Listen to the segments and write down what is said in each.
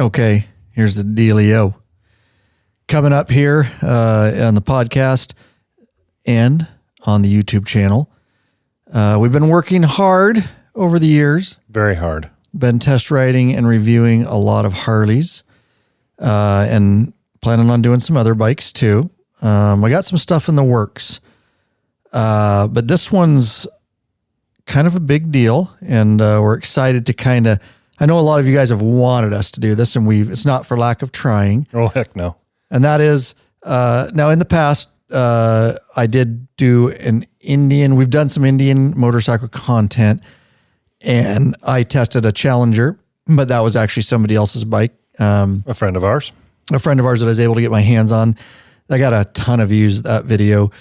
Okay, here's the dealio. Coming up here on the podcast and on the YouTube channel, we've been working hard over the years. Very hard. Been test riding and reviewing a lot of Harleys and planning on doing some other bikes too. I got some stuff in the works, but this one's kind of a big deal, and we're excited to I know a lot of you guys have wanted us to do this, and it's not for lack of trying. Oh, heck no. And that is, now in the past, I did do we've done some Indian motorcycle content, and I tested a Challenger, but that was actually somebody else's bike. A friend of ours that I was able to get my hands on. I got a ton of views, that video.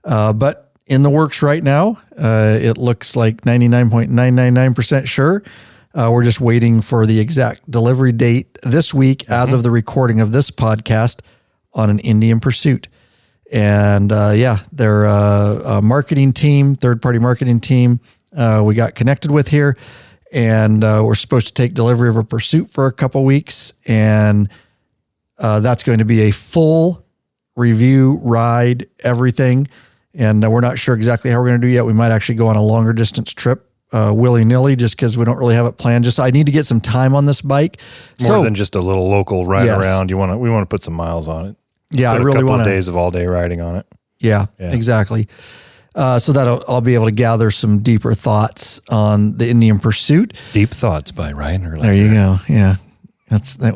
But in the works right now, it looks like 99.999% sure. We're just waiting for the exact delivery date this week, as of the recording of this podcast, on an Indian Pursuit. And they're a marketing team, third-party marketing team we got connected with here. And we're supposed to take delivery of a Pursuit for a couple weeks. And that's going to be a full review, ride, everything. And we're not sure exactly how we're going to do yet. We might actually go on a longer distance trip willy-nilly, just because we don't really have it planned. I need to get some time on this bike. More than just a little local ride around. We want to put some miles on it. Yeah, put I really want a couple of days of all-day riding on it. Yeah, exactly. So that I'll be able to gather some deeper thoughts on the Indian Pursuit. Deep Thoughts by Ryan Urlacher. There you go. Yeah.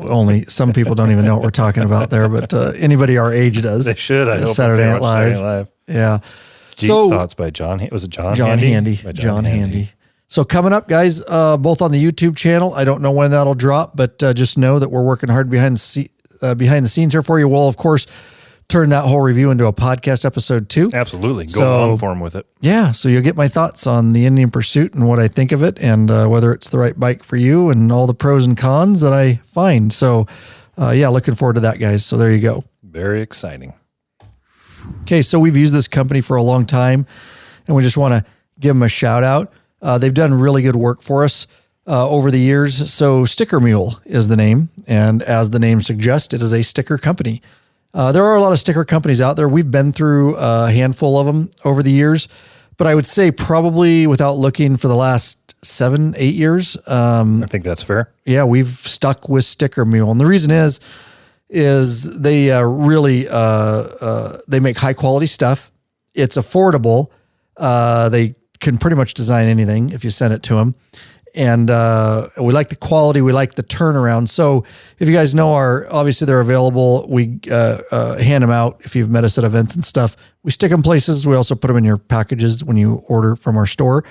Only some people don't even know what we're talking about there, but anybody our age does. They should. I hope. Saturday Night Live. Yeah. Deep Thoughts by John. Was it John Handy? John Handy. So coming up, guys, both on the YouTube channel. I don't know when that'll drop, but just know that we're working hard behind the scenes here for you. We'll, of course, turn that whole review into a podcast episode too. Absolutely. Go long form with it. Yeah. So you'll get my thoughts on the Indian Pursuit and what I think of it, and whether it's the right bike for you, and all the pros and cons that I find. So looking forward to that, guys. So there you go. Very exciting. Okay. So we've used this company for a long time, and we just want to give them a shout out. They've done really good work for us over the years. So Sticker Mule is the name. And as the name suggests, it is a sticker company. There are a lot of sticker companies out there. We've been through a handful of them over the years, but I would say probably, without looking, for the last 7-8 years. I think that's fair. Yeah, we've stuck with Sticker Mule. And the reason is they really they make high quality stuff. It's affordable. They can pretty much design anything if you send it to them. And we like the quality. We like the turnaround. So if you guys know obviously they're available. We hand them out if you've met us at events and stuff. We stick them places. We also put them in your packages when you order from our store.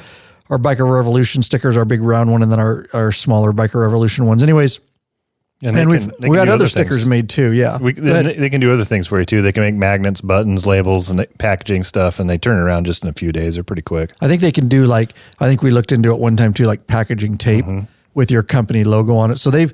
Our Biker Revolution stickers, our big round one, and then our smaller Biker Revolution ones. Anyways, and we had other stickers made too. Yeah. They can do other things for you too. They can make magnets, buttons, labels, and packaging stuff, and they turn it around just in a few days. They're pretty quick. I think they can do I think we looked into it one time too, like packaging tape with your company logo on it. So they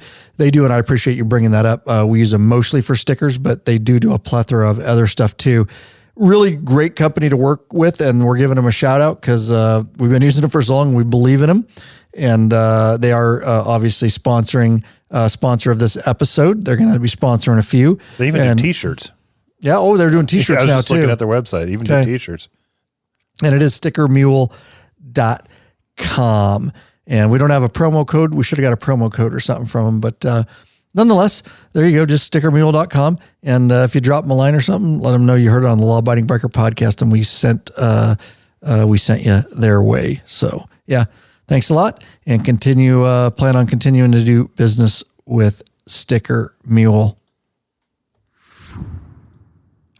do, and I appreciate you bringing that up. We use them mostly for stickers, but they do a plethora of other stuff too. Really great company to work with, and we're giving them a shout out because we've been using them for so long. We believe in them, and they are obviously sponsor of this episode. They're going to be sponsoring a few. They even do t-shirts. Yeah. Oh, they're doing t-shirts now too. I was just looking at their website. They even do t-shirts. And it is stickermule.com. And we don't have a promo code. We should have got a promo code or something from them. But nonetheless, there you go. Just stickermule.com. And if you drop them a line or something, let them know you heard it on the Law Abiding Biker podcast, and we sent you their way. So yeah. Thanks a lot, and plan on continuing to do business with Sticker Mule.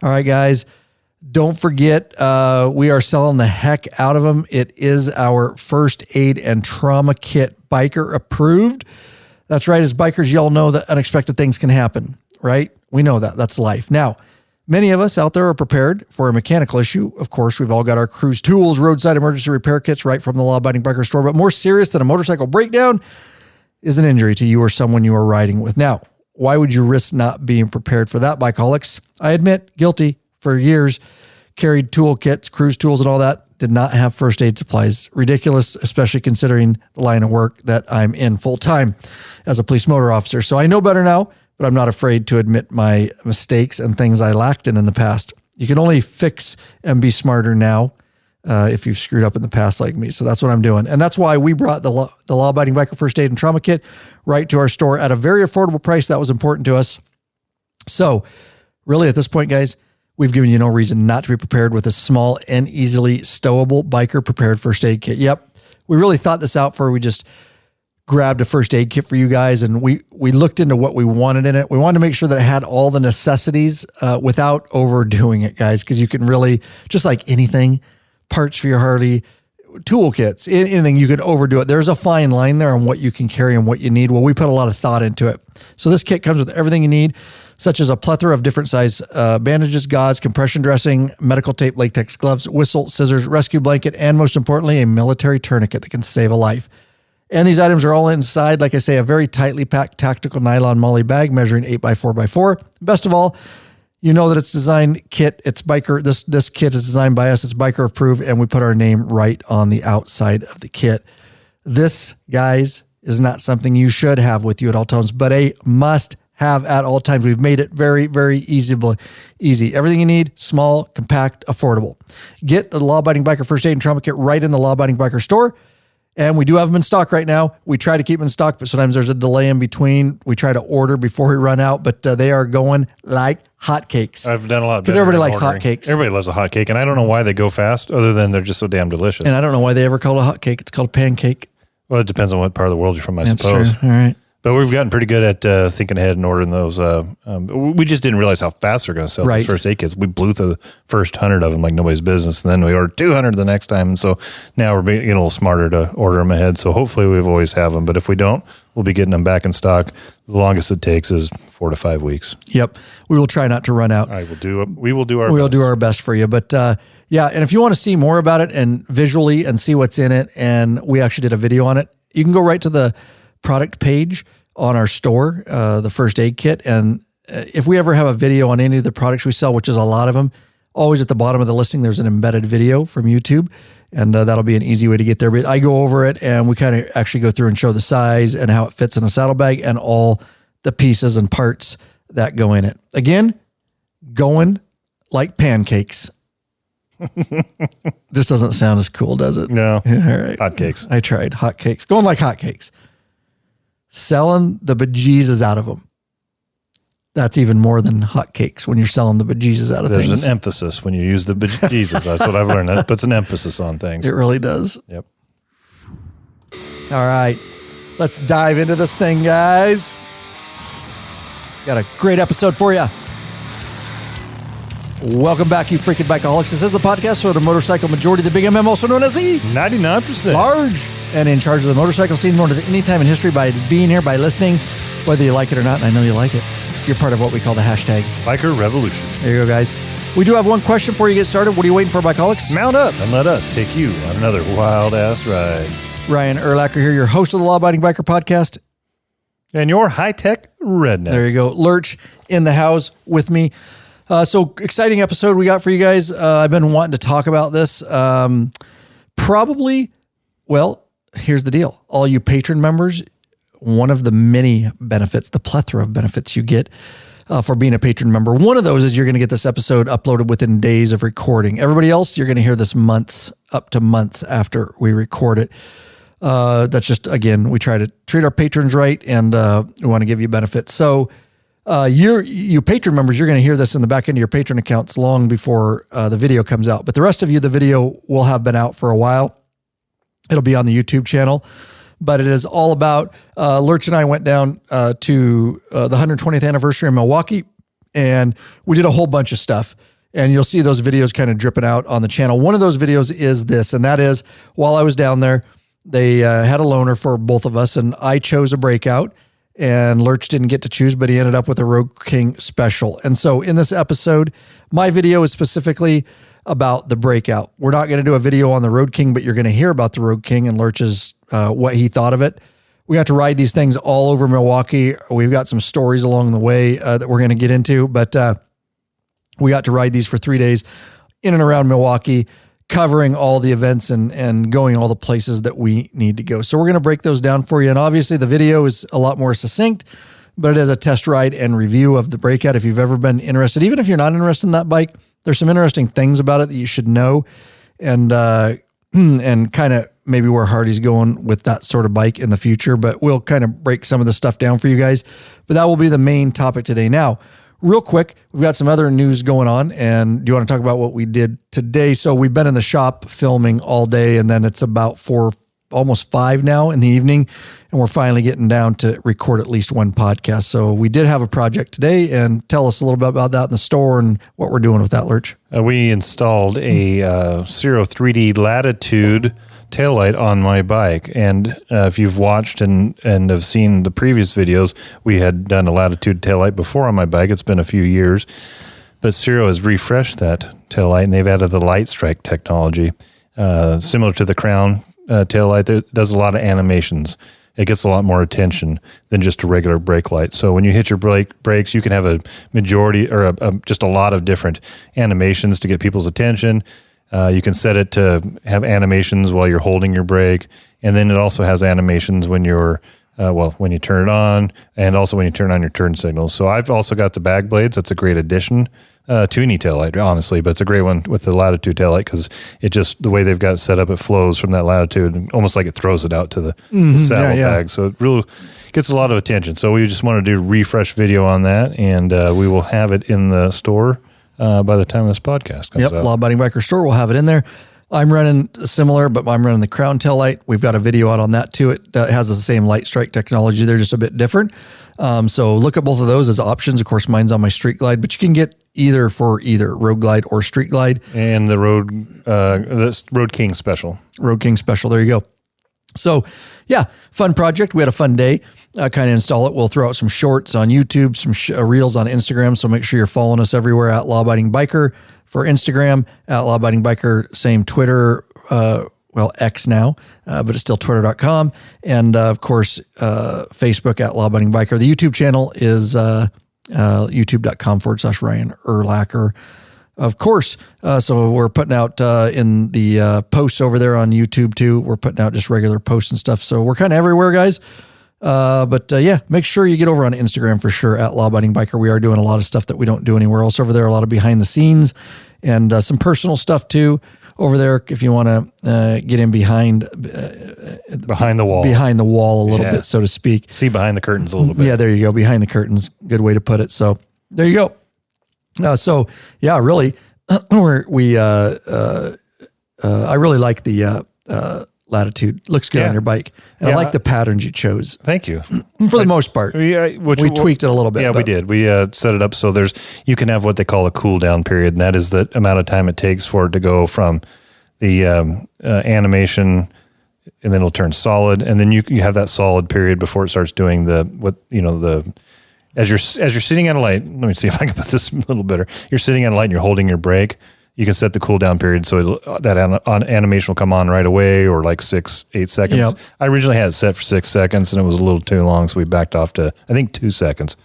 All right, guys, don't forget, we are selling the heck out of them. It is our first aid and trauma kit, biker approved. That's right. As bikers, y'all know that unexpected things can happen, right? We know that. That's life. Now, many of us out there are prepared for a mechanical issue. Of course, we've all got our cruise tools, roadside emergency repair kits right from the Law Abiding Biker store. But more serious than a motorcycle breakdown is an injury to you or someone you are riding with. Now, why would you risk not being prepared for that, bikeaholics? I admit, guilty for years, carried tool kits, cruise tools and all that. did not have first aid supplies. Ridiculous, especially considering the line of work that I'm in full time as a police motor officer. So I know better now, but I'm not afraid to admit my mistakes and things I lacked in the past. You can only fix and be smarter now if you've screwed up in the past like me. So that's what I'm doing. And that's why we brought the Law-Abiding Biker First Aid and Trauma Kit right to our store at a very affordable price. That was important to us. So really at this point, guys, we've given you no reason not to be prepared with a small and easily stowable biker prepared first aid kit. Yep. We really thought this out before we just grabbed a first aid kit for you guys. And we looked into what we wanted in it. We wanted to make sure that it had all the necessities without overdoing it, guys, because you can really, just like anything, parts for your Harley, toolkits, anything, you could overdo it. There's a fine line there on what you can carry and what you need. Well, we put a lot of thought into it. So this kit comes with everything you need, such as a plethora of different size bandages, gauze, compression dressing, medical tape, latex gloves, whistle, scissors, rescue blanket, and most importantly, a military tourniquet that can save a life. And these items are all inside, like I say, a very tightly packed tactical nylon MOLLE bag measuring 8x4x4. Best of all, you know that it's designed kit. It's biker. This kit is designed by us. It's biker approved, and we put our name right on the outside of the kit. This, guys, is not something you should have with you at all times, but a must have at all times. We've made it very, very easy. Everything you need, small, compact, affordable. Get the Law-Abiding Biker First Aid and Trauma Kit right in the Law-Abiding Biker store. And we do have them in stock right now. We try to keep them in stock, but sometimes there's a delay in between. We try to order before we run out, but they are going like hotcakes. I've done a lot because everybody likes hotcakes. Everybody loves a hotcake, and I don't know why they go fast, other than they're just so damn delicious. And I don't know why they ever call it a hotcake. It's called a pancake. Well, it depends on what part of the world you're from, I That's suppose. True. All right. But we've gotten pretty good at thinking ahead and ordering those. We just didn't realize how fast they're going to sell these first aid kits. We blew through the first 100 of them like nobody's business, and then we ordered 200 the next time. And so now we're getting a little smarter to order them ahead. So hopefully we've always have them. But if we don't, we'll be getting them back in stock. The longest it takes is 4 to 5 weeks. Yep. We will try not to run out. We will do our best for you. But yeah, and if you want to see more about it and visually and see what's in it, and we actually did a video on it, you can go right to the product page on our store, the first aid kit. And if we ever have a video on any of the products we sell, which is a lot of them, always at the bottom of the listing, there's an embedded video from YouTube, and that'll be an easy way to get there. But I go over it, and we kind of actually go through and show the size and how it fits in a saddlebag and all the pieces and parts that go in it. Again, going like pancakes. This doesn't sound as cool, does it? No. Yeah, all right. Hotcakes. I tried hotcakes. Going like hotcakes. Selling the bejesus out of them. That's even more than hotcakes when you're selling the bejesus out of things. There's an emphasis when you use the bejesus. That's what I've learned. That puts an emphasis on things. It really does. Yep. All right. Let's dive into this thing, guys. Got a great episode for you. Welcome back, you freaking bikeaholics. This is the podcast for the motorcycle majority, the Big MM, also known as the 99%. Large, and in charge of the motorcycle scene more than any time in history by being here, by listening, whether you like it or not, and I know you like it. You're part of what we call the hashtag Biker Revolution. There you go, guys. We do have one question before you get started. What are you waiting for, bikeaholics? Mount up and let us take you on another wild-ass ride. Ryan Urlacher here, your host of the Law-Abiding Biker Podcast. And your high-tech redneck. There you go. Lurch in the house with me. So exciting episode we got for you guys. I've been wanting to talk about this. Here's the deal. All you patron members, one of the many benefits, the plethora of benefits you get for being a patron member. One of those is you're going to get this episode uploaded within days of recording. Everybody else, you're going to hear this up to months after we record it. That's just, again, we try to treat our patrons right, and we want to give you benefits. So you patron members, you're going to hear this in the back end of your patron accounts long before the video comes out. But the rest of you, the video will have been out for a while. It'll be on the YouTube channel. But it is all about, Lurch and I went down to the 120th anniversary in Milwaukee, and we did a whole bunch of stuff. And you'll see those videos kind of dripping out on the channel. One of those videos is this, and that is, while I was down there, they had a loaner for both of us, and I chose a Breakout, and Lurch didn't get to choose, but he ended up with a Road King Special. And so in this episode, my video is specifically about the Breakout. We're not going to do a video on the Road King, but you're going to hear about the Road King and Lurch's what he thought of it. We got to ride these things all over Milwaukee. We've got some stories along the way that we're going to get into, but we got to ride these for 3 days in and around Milwaukee. covering all the events and going all the places that we need to go. So we're going to break those down for you. And obviously the video is a lot more succinct, but it is a test ride and review of the Breakout. If you've ever been interested, even if you're not interested in that bike, there's some interesting things about it that you should know, and kind of maybe where Harley's going with that sort of bike in the future. But we'll kind of break some of the stuff down for you guys. But that will be the main topic today. Now, real quick, we've got some other news going on, and do you want to talk about what we did today? So we've been in the shop filming all day, and then it's about 4, almost 5 now in the evening, and we're finally getting down to record at least one podcast. So we did have a project today, and tell us a little bit about that in the store and what we're doing with that, Lurch. We installed a Zero 3D Latitude taillight on my bike, and if you've watched and have seen the previous videos, we had done a Latitude taillight before on my bike. It's been a few years, but Zero has refreshed that taillight, and they've added the light strike technology, similar to the Crown taillight. That does a lot of animations. It gets a lot more attention than just a regular brake light. So when you hit your brakes, you can have a majority or just a lot of different animations to get people's attention. You can set it to have animations while you're holding your brake, and then it also has animations when you're when you turn it on, and also when you turn on your turn signals. So I've also got the bag blades. That's a great addition to any taillight, honestly, but it's a great one with the Latitude taillight because it just, the way they've got it set up, it flows from that Latitude, almost like it throws it out to the saddle bag. So it really gets a lot of attention. So we just want to do a refresh video on that, and we will have it in the store by the time this podcast comes out. Law Abiding Biker Store will have it in there. I'm running similar, but I'm running the Crown taillight. We've got a video out on that too. It has the same light strike technology. They're just a bit different. So look at both of those as options. Of course, mine's on my Street Glide, but you can get either for either Road Glide or Street Glide. And the Road King Special. Road King Special. There you go. So yeah, fun project. We had a fun day. Kind of install it. We'll throw out some shorts on YouTube, some reels on Instagram. So make sure you're following us everywhere at Law Abiding Biker for Instagram, at Law Abiding Biker, same Twitter, X now, but it's still twitter.com. And of course, Facebook at Law Abiding Biker. The YouTube channel is youtube.com/Ryan Urlacher. Of course, so we're putting out in the posts over there on YouTube too. We're putting out just regular posts and stuff. So we're kind of everywhere, guys. But make sure you get over on Instagram for sure at Law Abiding Biker. We are doing a lot of stuff that we don't do anywhere else over there. A lot of behind the scenes and some personal stuff too over there. If you want to get in behind the wall a little bit, so to speak. See behind the curtains a little bit. Yeah, there you go. Behind the curtains. Good way to put it. So there you go. Really, I really like the Latitude. Looks good on your bike. And I like the patterns you chose. Thank you. For the most part. We tweaked it a little bit. Yeah, we did. We set it up so you can have what they call a cool down period, and that is the amount of time it takes for it to go from the animation, and then it'll turn solid, and then you have that solid period before it starts doing as you're sitting at a light. Let me see if I can put this a little better. You're sitting at a light and you're holding your brake. You can set the cool down period so that animation will come on right away, or like 6-8 seconds. Yep. I originally had it set for 6 seconds, and it was a little too long, so we backed off to, I think, 2 seconds.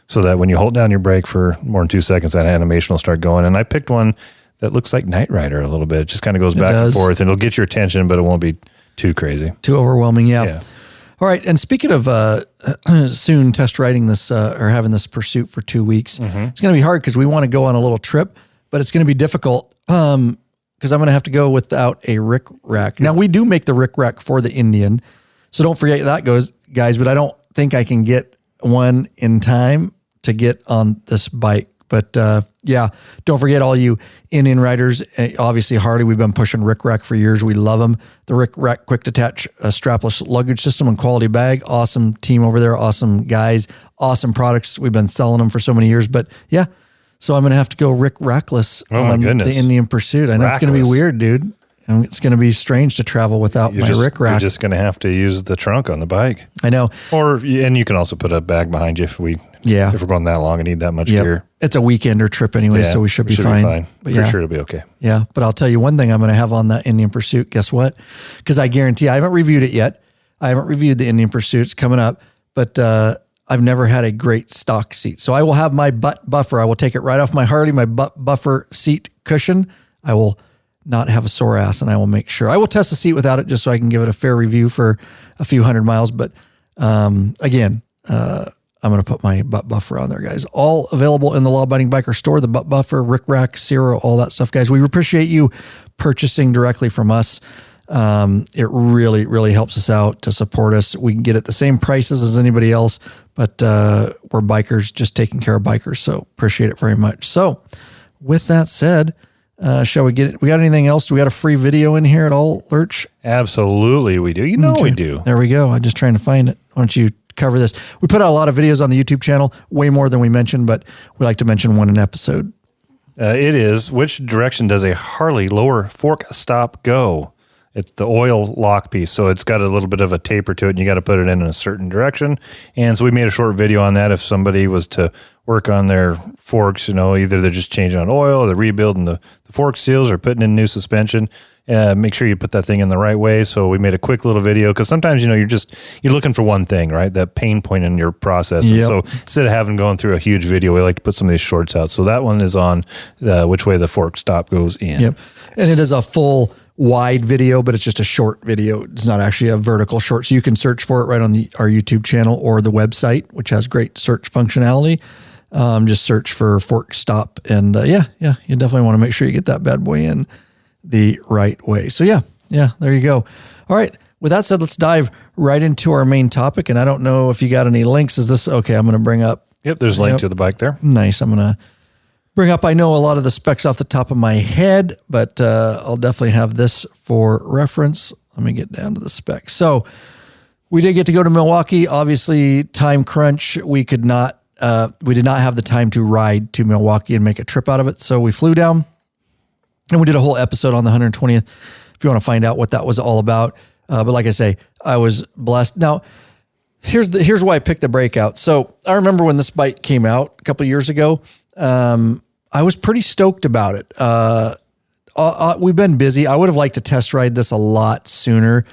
So that when you hold down your brake for more than 2 seconds, that animation will start going. And I picked one that looks like Knight Rider a little bit. It just kind of goes back and forth, and it'll get your attention, but it won't be too crazy. Too overwhelming, yeah. All right, and speaking of soon test riding this or having this pursuit for 2 weeks, it's going to be hard because we want to go on a little trip, but it's going to be difficult because I'm going to have to go without a rick rack. Now, we do make the rick rack for the Indian, so don't forget that goes, guys, but I don't think I can get one in time to get on this bike. But don't forget all you Indian riders. Obviously, Harley, we've been pushing Rick Rack for years. We love them. The Rick Rack quick detach strapless luggage system and quality bag. Awesome team over there. Awesome guys. Awesome products. We've been selling them for so many years. But yeah, so I'm going to have to go Rick Rackless on the Indian Pursuit. I know it's going to be weird, dude. And it's going to be strange to travel without my Rick Rack. You're just going to have to use the trunk on the bike. I know. And you can also put a bag behind you if we're going that long and need that much gear. It's a weekender trip anyway, so we should be fine. But for sure it'll be okay. Yeah, but I'll tell you one thing I'm going to have on that Indian Pursuit. Guess what? Because I guarantee I haven't reviewed it yet. I haven't reviewed the Indian Pursuit. It's coming up, but I've never had a great stock seat. So I will have my butt buffer. I will take it right off my Harley, my butt buffer seat cushion. I will not have a sore ass, and I will make sure. I will test the seat without it just so I can give it a fair review for a few hundred miles. But again, I'm going to put my butt buffer on there, guys. All available in the Law Abiding Biker store, the butt buffer, Rick Rack, Zero, all that stuff, guys. We appreciate you purchasing directly from us. It really, really helps us out to support us. We can get it the same prices as anybody else, but we're bikers just taking care of bikers. So appreciate it very much. So with that said, shall we get it? We got anything else? Do we got a free video in here at all, Lurch? Absolutely, we do. You know, we do. There we go. I'm just trying to find it. Why don't you cover this? We put out a lot of videos on the YouTube channel, way more than we mentioned, but we like to mention one an episode. It is, which direction does a Harley lower fork stop go? It's the oil lock piece, so it's got a little bit of a taper to it, and you got to put it in a certain direction. And so we made a short video on that. If somebody was to work on their forks, either they're just changing on oil, or they're rebuilding the fork seals, or putting in new suspension, make sure you put that thing in the right way. So we made a quick little video, because sometimes you're looking for one thing, right? That pain point in your process. And so instead of having going through a huge video, we like to put some of these shorts out. So that one is on which way the fork stop goes in. Yep, and it is a full wide video, but it's just a short video. It's not actually a vertical short. So you can search for it right on our YouTube channel or the website, which has great search functionality. Just search for fork stop, and you definitely want to make sure you get that bad boy in the right way. So yeah, there you go. All right. With that said, let's dive right into our main topic. And I don't know if you got any links. Is this okay? I'm going to bring up. Yep. There's a link to the bike there. Nice. I'm going to bring up, I know a lot of the specs off the top of my head, but I'll definitely have this for reference. Let me get down to the specs. So we did get to go to Milwaukee. Obviously, time crunch. We did not have the time to ride to Milwaukee and make a trip out of it. So we flew down, and we did a whole episode on the 120th if you want to find out what that was all about. But like I say, I was blessed. Now, here's why I picked the Breakout. So I remember when this bike came out a couple of years ago, I was pretty stoked about it. We've been busy. I would have liked to test ride this a lot sooner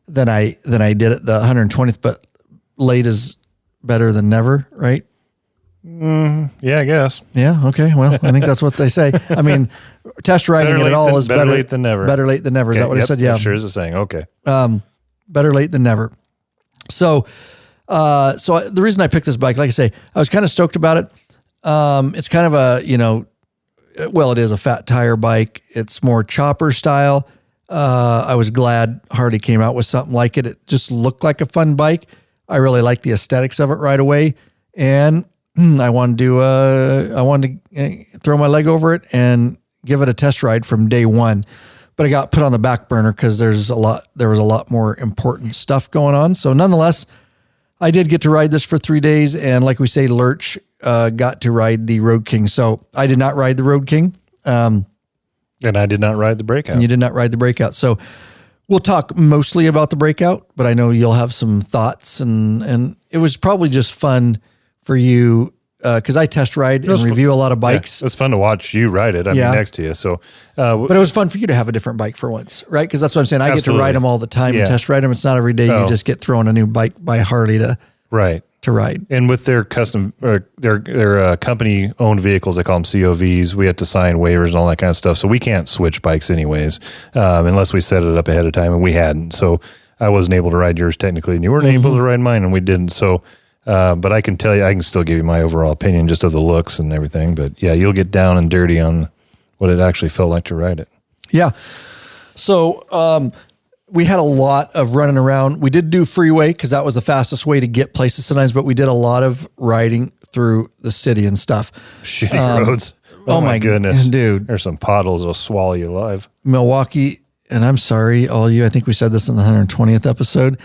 than I did at the 120th, but late is better than never, right? Yeah, I guess. Yeah. Okay. Well, I think that's what they say. I mean, test riding it at all is better late than never. Better late than never. Is that what I said? Yeah. That sure is a saying. Okay. Better late than never. So the reason I picked this bike, like I say, I was kind of stoked about it. It's kind of it is a fat tire bike. It's more chopper style. I was glad Harley came out with something like it. It just looked like a fun bike. I really liked the aesthetics of it right away. And I wanted to throw my leg over it and give it a test ride from day one. But I got put on the back burner because there was a lot more important stuff going on. So nonetheless, I did get to ride this for 3 days. And like we say, Lurch got to ride the Road King. So I did not ride the Road King. And I did not ride the Breakout. And you did not ride the Breakout. So we'll talk mostly about the Breakout, but I know you'll have some thoughts. And it was probably just fun for you because I test ride and review a lot of bikes. Yeah, it's fun to watch you ride it. I'm next to you. So, but it was fun for you to have a different bike for once, right? Because that's what I'm saying. I get to ride them all the time and test ride them. It's not every day you just get thrown a new bike by Harley to ride. And with their custom, their company owned vehicles, they call them COVs. We have to sign waivers and all that kind of stuff. So we can't switch bikes anyways, unless we set it up ahead of time, and we hadn't. So I wasn't able to ride yours technically, and you weren't able to ride mine, and we didn't. So. But I can tell you, I can still give you my overall opinion just of the looks and everything. But yeah, you'll get down and dirty on what it actually felt like to ride it. Yeah. So we had a lot of running around. We did do freeway because that was the fastest way to get places sometimes, but we did a lot of riding through the city and stuff. Shitty roads. Oh my goodness. Dude. There's some potholes that'll swallow you alive. Milwaukee, and I'm sorry, all you, I think we said this in the 120th episode.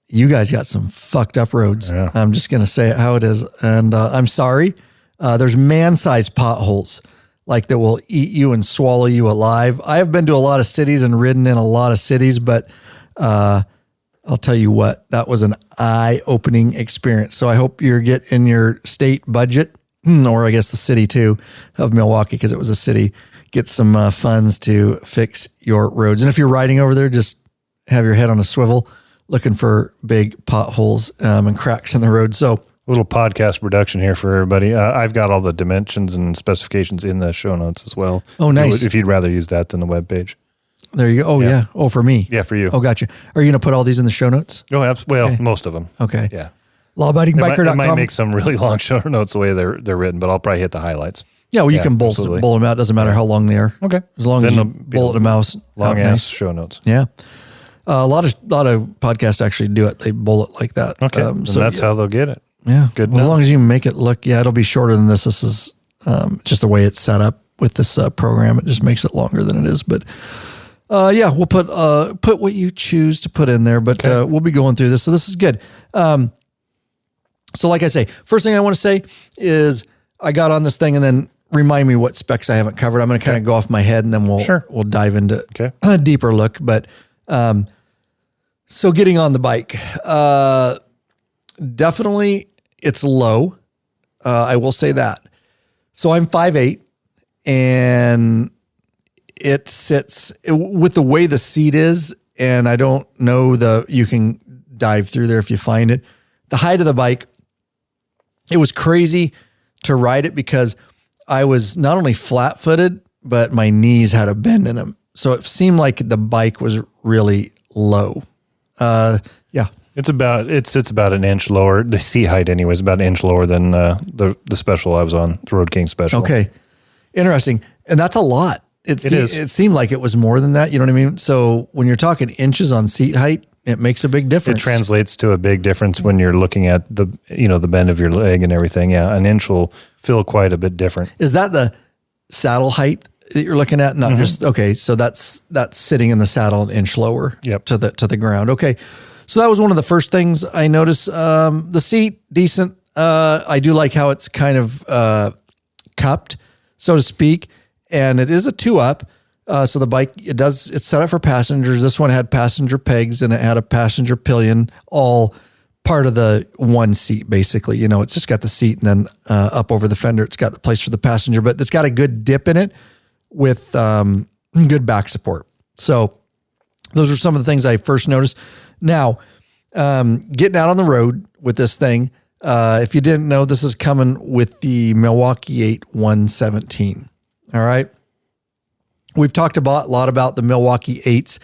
You guys got some fucked up roads. Yeah. I'm just going to say it how it is. And I'm sorry. There's man-sized potholes like that will eat you and swallow you alive. I have been to a lot of cities and ridden in a lot of cities, but I'll tell you what, that was an eye-opening experience. So I hope you get in your state budget, or I guess the city too, of Milwaukee, because it was a city, get some funds to fix your roads. And if you're riding over there, just have your head on a swivel, looking for big potholes and cracks in the road. So little podcast production here for everybody. I've got all the dimensions and specifications in the show notes as well. Oh, nice. If you'd rather use that than the webpage. There you go. Oh, yeah. Oh, for me. Yeah, for you. Oh, gotcha. Are you going to put all these in the show notes? Oh, absolutely. Well, most of them. Okay. Yeah. Lawabidingbiker.com. It might make some really long show notes the way they're written, but I'll probably hit the highlights. Yeah, well, you can bullet them out. Doesn't matter how long they are. Okay. As long as you bullet them out. Long-ass show notes. Yeah. A lot of podcasts actually do it. They bullet like that. Okay. So that's how they'll get it. Yeah. Good. As long as you make it look, it'll be shorter than this. This is just the way it's set up with this program. It just makes it longer than it is. But we'll put what you choose to put in there. But we'll be going through this. So this is good. So like I say, first thing I want to say is I got on this thing and then remind me what specs I haven't covered. I'm going to kind of go off my head and then we'll dive into a deeper look. But so getting on the bike, definitely it's low. I will say that. So I'm 5'8", and it sits with the way the seat is, and I don't know you can dive through there if you find it. The height of the bike, it was crazy to ride it because I was not only flat-footed, but my knees had a bend in them. So it seemed like the bike was really low. It's about an inch lower. The seat height anyway is about an inch lower than the special I was on, the Road King special. Okay. Interesting. And that's a lot. It seemed like it was more than that. You know what I mean? So when you're talking inches on seat height, it makes a big difference. It translates to a big difference when you're looking at the bend of your leg and everything. Yeah. An inch will feel quite a bit different. Is that the saddle height that you're looking at? Not just, okay. So that's sitting in the saddle an inch lower to the ground. Okay. So that was one of the first things I noticed. The seat, decent. I do like how it's kind of cupped, so to speak. And it is a 2-up. So the bike, it's set up for passengers. This one had passenger pegs and it had a passenger pillion, all part of the one seat, basically. It's just got the seat and then up over the fender, it's got the place for the passenger, but it's got a good dip in it with good back support. So those are some of the things I first noticed. Now, getting out on the road with this thing, if you didn't know, this is coming with the Milwaukee 8 117. All right. We've talked a lot about the Milwaukee 8s,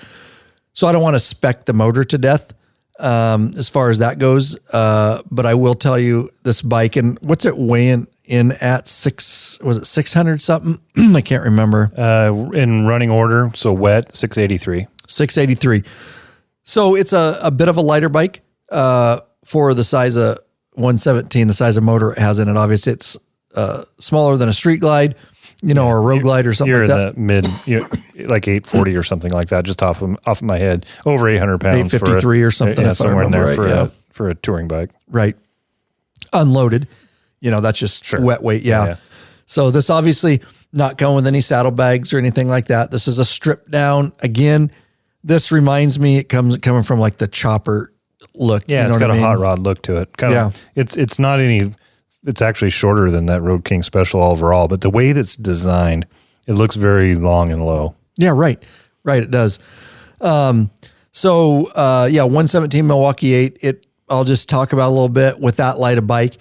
so I don't want to spec the motor to death as far as that goes. But I will tell you this bike, and what's it weighing in at 600 something? I can't remember. In running order, so wet, 683. 683. So it's a bit of a lighter bike for the size of 117, the size of motor it has in it. Obviously, it's smaller than a Street Glide, or a Road Glide or something like that. You're in the mid, like 840 or something like that, just off of my head. Over 800 pounds. 853 or something. Yeah, somewhere in there for a touring bike. Right. Unloaded. That's just wet weight. Yeah. So this obviously not going with any saddlebags or anything like that. This is a stripped down. Again, this reminds me, coming from like the chopper look. Yeah, it's got a hot rod look to it. It's not any. It's actually shorter than that Road King special overall, but the way that's designed, it looks very long and low. Yeah, right. It does. 117 Milwaukee 8. I'll just talk about a little bit with that light of bike.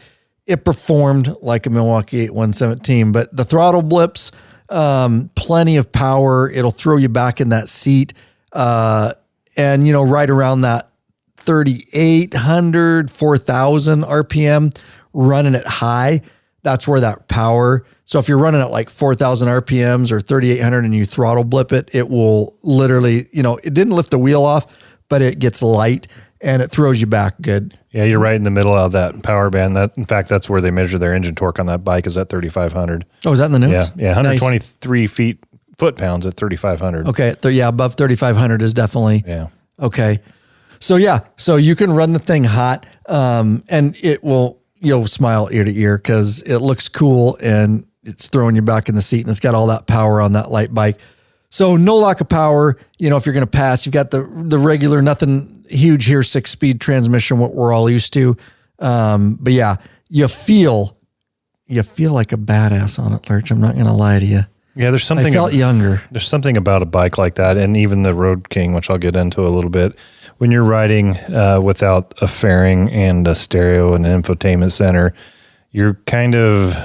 It performed like a Milwaukee 8 117, but the throttle blips, plenty of power. It'll throw you back in that seat. And right around that 3,800, 4,000 RPM, running it high, that's where that power. So if you're running at like 4,000 RPMs or 3,800 and you throttle blip it, it will literally, it didn't lift the wheel off, but it gets light and it throws you back good. Yeah, you're right in the middle of that power band. In fact, that's where they measure their engine torque on that bike, is at 3,500. Oh, is that in the notes? Yeah, 123 foot-pounds at 3,500. Okay, above 3,500 is definitely. Yeah. Okay. So you can run the thing hot, and you'll smile ear to ear because it looks cool and it's throwing you back in the seat and it's got all that power on that light bike. So no lack of power. If you're going to pass, you've got the regular, nothing huge here, 6-speed transmission, what we're all used to. But yeah, you feel like a badass on it, Lurch. I'm not going to lie to you. Yeah, there's something. I felt younger. There's something about a bike like that, and even the Road King, which I'll get into a little bit. When you're riding without a fairing and a stereo and an infotainment center, you're kind of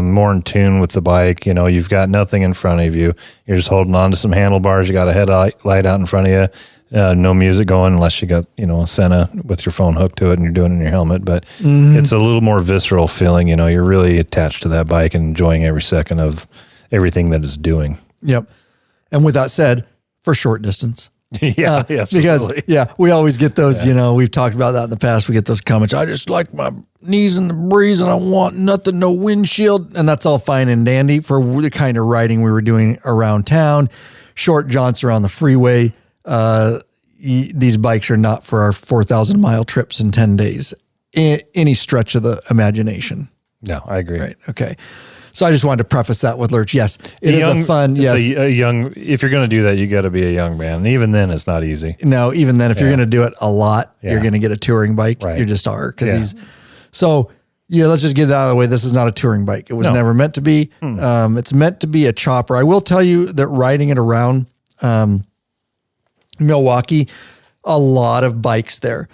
more in tune with the bike. You know, you've got nothing in front of you. You're just holding on to some handlebars. You got a headlight out in front of you. No music going unless you got, a Senna with your phone hooked to it and you're doing it in your helmet. But it's a little more visceral feeling. You know, you're really attached to that bike and enjoying every second of everything that it's doing. Yep. And with that said, for short distance. Yeah, because we always get those, we've talked about that in the past. We get those comments. I just like my knees in the breeze and I want nothing, no windshield. And that's all fine and dandy for the kind of riding we were doing around town, short jaunts around the freeway. These bikes are not for our 4,000 mile trips in 10 days, any stretch of the imagination. No, I agree. Right. Okay. So I just wanted to preface that with Lurch. Yes, it is a fun. Yes, a young. If you're going to do that, you got to be a young man, and even then, it's not easy. No, even then, if you're going to do it a lot, you're going to get a touring bike. Right. You just are because these. So let's just get it out of the way. This is not a touring bike. It was never meant to be. It's meant to be a chopper. I will tell you that riding it around Milwaukee, a lot of bikes there.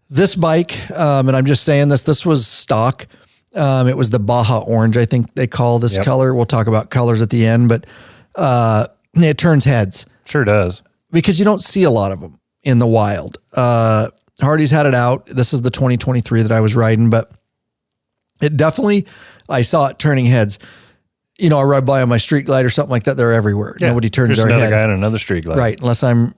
This bike, and I'm just saying this. This was stock. It was the Baja Orange, I think they call this color. We'll talk about colors at the end, but it turns heads. Sure does. Because you don't see a lot of them in the wild. Hardy's had it out. This is the 2023 that I was riding, but it definitely, I saw it turning heads. I ride by on my street glide or something like that. They're everywhere. Yeah. Nobody turns their head. There's another guy on another street glide. Right, unless I'm,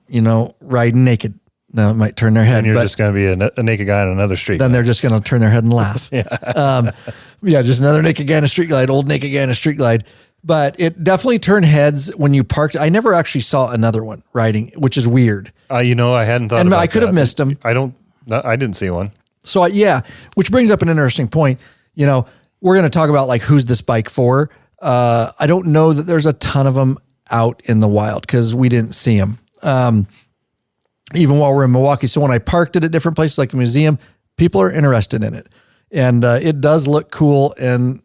riding naked. No, it might turn their head. And you're just going to be a naked guy on another street glide. Then they're just going to turn their head and laugh. Just another naked guy in a street glide, old naked guy in a street glide. But it definitely turned heads when you parked. I never actually saw another one riding, which is weird. I hadn't thought about that. I could have missed them. I didn't see one. So which brings up an interesting point. We're going to talk about like, who's this bike for? I don't know that there's a ton of them out in the wild because we didn't see them. Even while we're in Milwaukee. So when I parked it at different places like a museum, people are interested in it. And it does look cool. And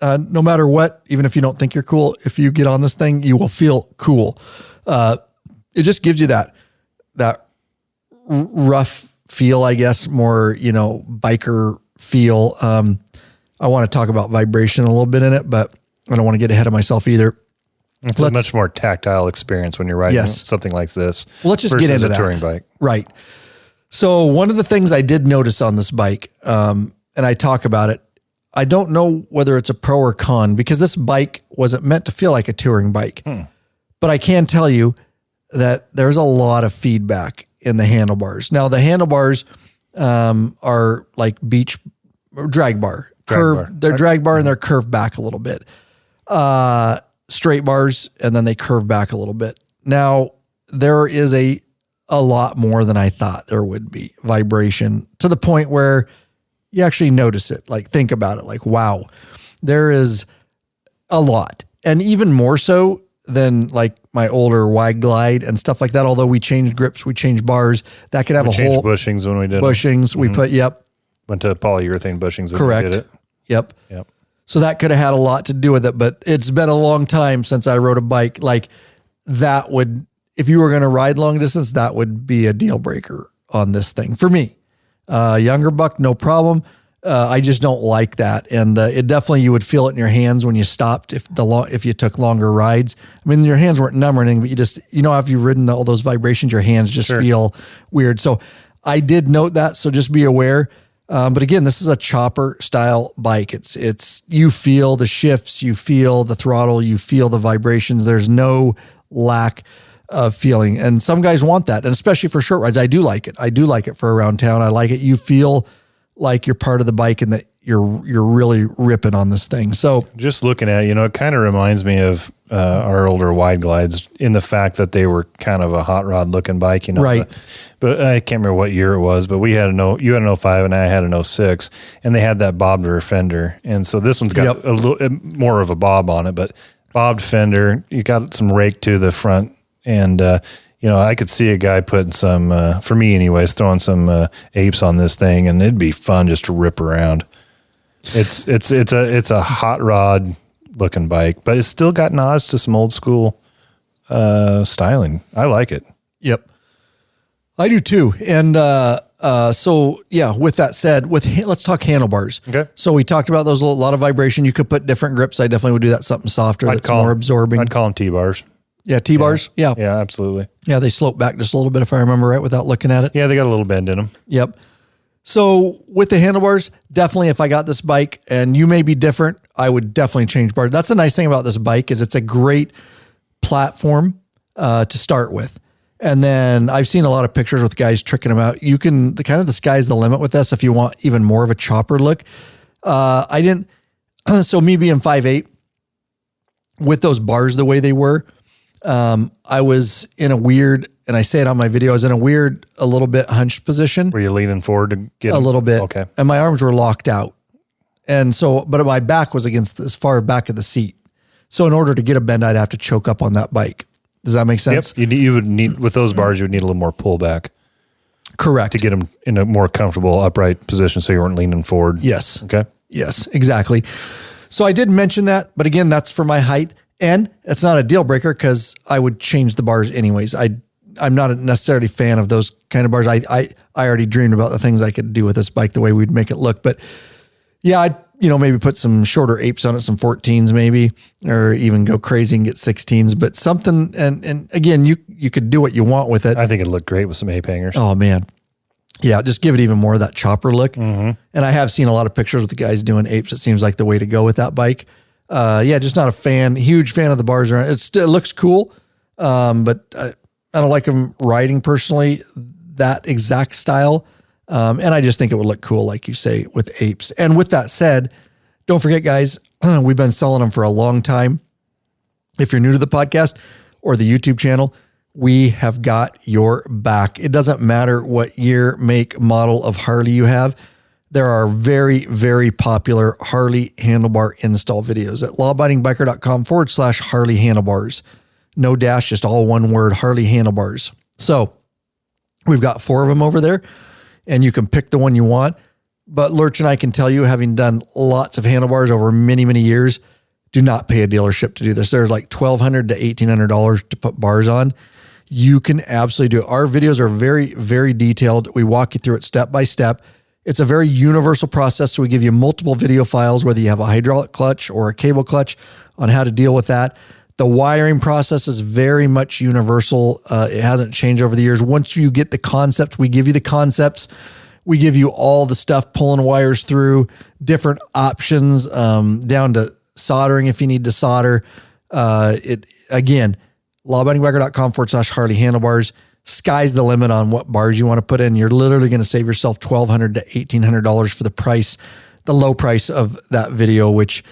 no matter what, even if you don't think you're cool, if you get on this thing, you will feel cool. It just gives you that rough feel, I guess, more, biker feel. I want to talk about vibration a little bit in it, but I don't want to get ahead of myself either. It's a much more tactile experience when you're riding something like this. Well, let's just get into that. Touring bike. Right. So one of the things I did notice on this bike, and I talk about it, I don't know whether it's a pro or con because this bike wasn't meant to feel like a touring bike. But I can tell you that there's a lot of feedback in the handlebars. Now the handlebars are like beach drag bar. They're drag bar and they're curved back a little bit. Straight bars, and then they curve back a little bit. Now, there is a lot more than I thought there would be vibration to the point where you actually notice it. Like, think about it. Like, wow, there is a lot. And even more so than like my older wide glide and stuff like that. Although we changed grips, we changed bars, that could have a whole bushings when we did bushings. We put, went to polyurethane bushings. Correct. We did it. Yep. So that could have had a lot to do with it, but it's been a long time since I rode a bike. Like that would, if you were going to ride long distance, that would be a deal breaker on this thing for me. Younger buck, no problem. I just don't like that. And it definitely, you would feel it in your hands when you stopped if you took longer rides. I mean, your hands weren't numb or anything, but you just, after you've ridden all those vibrations, your hands just feel weird. So I did note that. So just be aware. But again, this is a chopper style bike. It's you feel the shifts, you feel the throttle, you feel the vibrations. There's no lack of feeling. And some guys want that. And especially for short rides, I do like it. I do like it for around town. I like it. You feel like you're part of the bike and that you're really ripping on this thing. So just looking at it, it kind of reminds me of our older wide glides in the fact that they were kind of a hot rod looking bike, Right. But I can't remember what year it was, but you had an 05 and I had an 06 and they had that bobbed rear fender. And so this one's got a little more of a bob on it, but bobbed fender, you got some rake to the front. And, I could see a guy putting some, for me anyways, throwing some apes on this thing and it'd be fun just to rip around. It's a hot rod looking bike, but it's still got nods to some old school styling. I like it. Yep. I do too. And so yeah, with that said, let's talk handlebars. Okay. So we talked about those, a lot of vibration. You could put different grips. I definitely would do that, something softer that's more absorbing. I'd call them T-bars. Yeah, T-bars. Yeah. Yeah, absolutely. Yeah, they slope back just a little bit if I remember right without looking at it. Yeah, they got a little bend in them. Yep. So with the handlebars, definitely if I got this bike, and you may be different, I would definitely change bars. That's the nice thing about this bike is it's a great platform to start with. And then I've seen a lot of pictures with guys tricking them out. You can, the sky's the limit with this if you want even more of a chopper look. So me being 5'8", with those bars the way they were, I was in a weird, and I say it on my video, I was in a weird, a little bit hunched position. Were you leaning forward to get a little bit? Okay. And my arms were locked out. And so, but my back was against as far back of the seat. So in order to get a bend, I'd have to choke up on that bike. Does that make sense? Yep. You would need, with those bars, you would need a little more pullback. Correct. To get them in a more comfortable upright position so you weren't leaning forward. Yes. Okay. Yes, exactly. So I did mention that, but again, that's for my height. And it's not a deal breaker because I would change the bars anyways. I'm not a necessarily fan of those kind of bars. I already dreamed about the things I could do with this bike, the way we'd make it look. But yeah, I'd maybe put some shorter apes on it, some 14s maybe, or even go crazy and get 16s. But something, and again, you could do what you want with it. I think it'd look great with some ape hangers. Oh man. Yeah, just give it even more of that chopper look. Mm-hmm. And I have seen a lot of pictures with the guys doing apes. It seems like the way to go with that bike. Yeah, just not a huge fan of the bars around. It looks cool, but I don't like them riding personally, that exact style. And I just think it would look cool, like you say, with apes. And with that said, don't forget, guys, we've been selling them for a long time. If you're new to the podcast or the YouTube channel, we have got your back. It doesn't matter what year, make, model of Harley you have. There are very, very popular Harley handlebar install videos at lawabidingbiker.com/Harley handlebars. No dash, just all one word, Harley handlebars. So we've got 4 of them over there, and you can pick the one you want. But Lurch and I can tell you, having done lots of handlebars over many, many years, do not pay a dealership to do this. They're like $1,200 to $1,800 to put bars on. You can absolutely do it. Our videos are very, very detailed. We walk you through it step by step. It's a very universal process. So we give you multiple video files, whether you have a hydraulic clutch or a cable clutch, on how to deal with that. The wiring process is very much universal. It hasn't changed over the years. Once you get the concepts, we give you the concepts. We give you all the stuff, pulling wires through, different options, down to soldering if you need to solder. Again, lawabidingbiker.com/Harley handlebars. Sky's the limit on what bars you want to put in. You're literally going to save yourself $1,200 to $1,800 for the low price of that video, which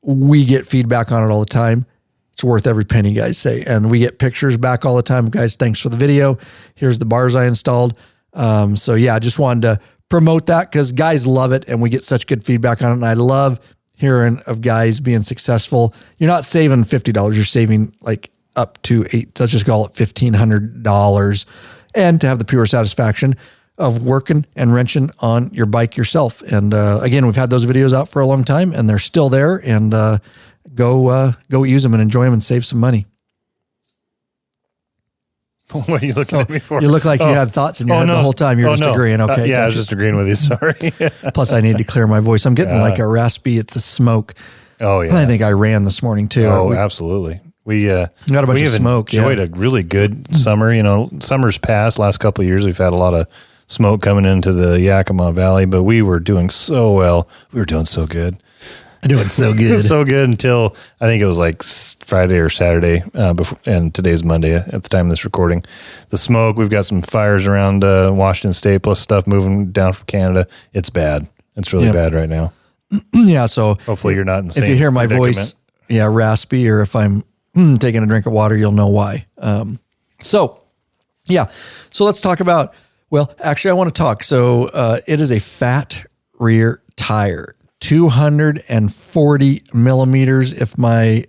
we get feedback on it all the time. It's worth every penny, guys say. And we get pictures back all the time. Guys, thanks for the video. Here's the bars I installed. So yeah, I just wanted to promote that because guys love it and we get such good feedback on it. And I love hearing of guys being successful. You're not saving $50. You're saving like up to let's just call it $1,500, and to have the pure satisfaction of working and wrenching on your bike yourself. And again, we've had those videos out for a long time and they're still there, and go use them and enjoy them and save some money. What are you looking at me for? You look like you had thoughts in your head the whole time. You're just agreeing. Okay. Yeah, I was just agreeing with you. Sorry. Plus I need to clear my voice. I'm getting like a raspy, it's a smoke. Oh yeah. I think I ran this morning too. Oh, absolutely. We got a bunch of smoke. Enjoyed a really good summer. Summer's passed. Last couple of years, we've had a lot of smoke coming into the Yakima Valley, but we were doing so well. We were doing so good. Doing so good. So good until I think it was like Friday or Saturday, and today's Monday at the time of this recording. The smoke, we've got some fires around Washington State, plus stuff moving down from Canada. It's bad. It's really bad right now. Yeah, so hopefully you're not in the same if you hear my voice, raspy, or if I'm taking a drink of water, you'll know why. So let's talk about, actually I want to talk. So it is a fat rear tire, 240 millimeters. I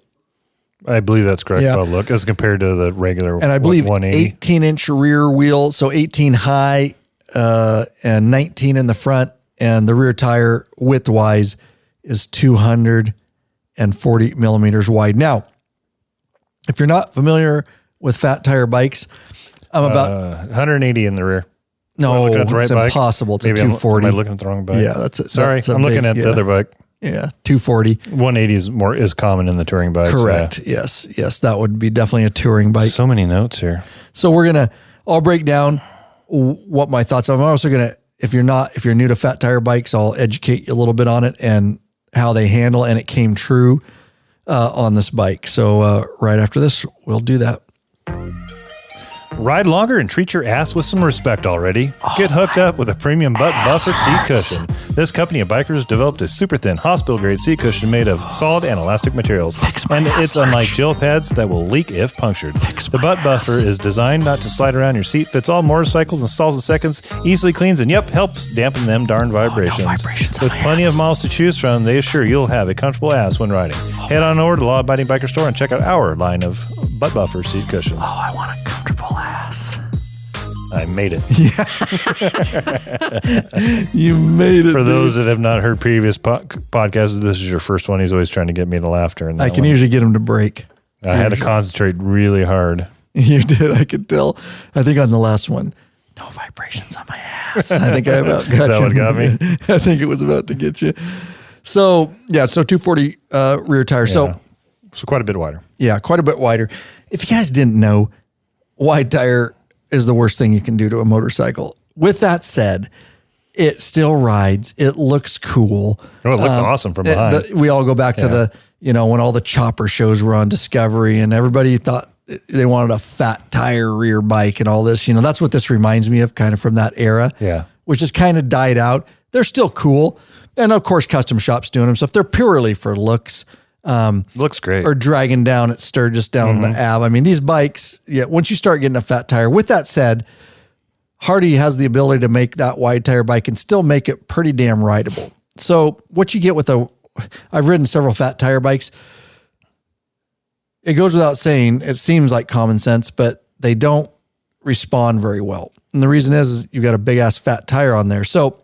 believe that's correct. I'll look as compared to the regular, and I believe 180. 18-inch rear wheel. So 18 high, and 19 in the front, and the rear tire width wise is 240 140 millimeters wide. Now, if you're not familiar with fat tire bikes, I'm about 180 in the rear. No, it's impossible. It's Maybe a 240. Am I looking at the wrong bike? Yeah, Sorry, I'm looking at the other bike. Yeah, 240. 180 is common in the touring bikes. Correct. Yeah. Yes, that would be definitely a touring bike. So many notes here. So I'll break down what my thoughts are. I'm also gonna, if you're new to fat tire bikes, I'll educate you a little bit on it and how they handle, and it came true on this bike. So right after this, we'll do that. Ride longer and treat your ass with some respect already. Get hooked up with a premium butt buffer seat cushion. This company of bikers developed a super thin hospital-grade seat cushion made of solid and elastic materials. And it's unlike gel pads that will leak if punctured. The butt buffer is designed not to slide around your seat, fits all motorcycles, installs in seconds, easily cleans, and helps dampen them darn vibrations. No vibrations with plenty of miles to choose from, they assure you'll have a comfortable ass when riding. Head on over to the Law Abiding Biker store and check out our line of butt buffer seat cushions. Oh, I want a comfortable ass. I made it. You made it. For those that have not heard previous podcasts, this is your first one. He's always trying to get me to laughter. And I can usually get him to break. I had to concentrate really hard. You did. I could tell. I think on the last one, no vibrations on my ass. I think I about got you. Is that what got me? I think it was about to get you. So 240 rear tire. Yeah. So quite a bit wider. Yeah, quite a bit wider. If you guys didn't know, wide tire is the worst thing you can do to a motorcycle. With that said, it still rides. It looks cool. Oh, it looks awesome from behind. We all go back to when all the chopper shows were on Discovery and everybody thought they wanted a fat tire rear bike and all this. That's what this reminds me of, kind of from that era. Yeah. Which has kind of died out. They're still cool. And of course, custom shops doing them. So if they're purely for looks, looks great. Or dragging down at Sturgis down the Ave. I mean, these bikes, once you start getting a fat tire. With that said, Hardy has the ability to make that wide tire bike and still make it pretty damn rideable. So what you get with I've ridden several fat tire bikes. It goes without saying, it seems like common sense, but they don't respond very well. And the reason is you've got a big ass fat tire on there. So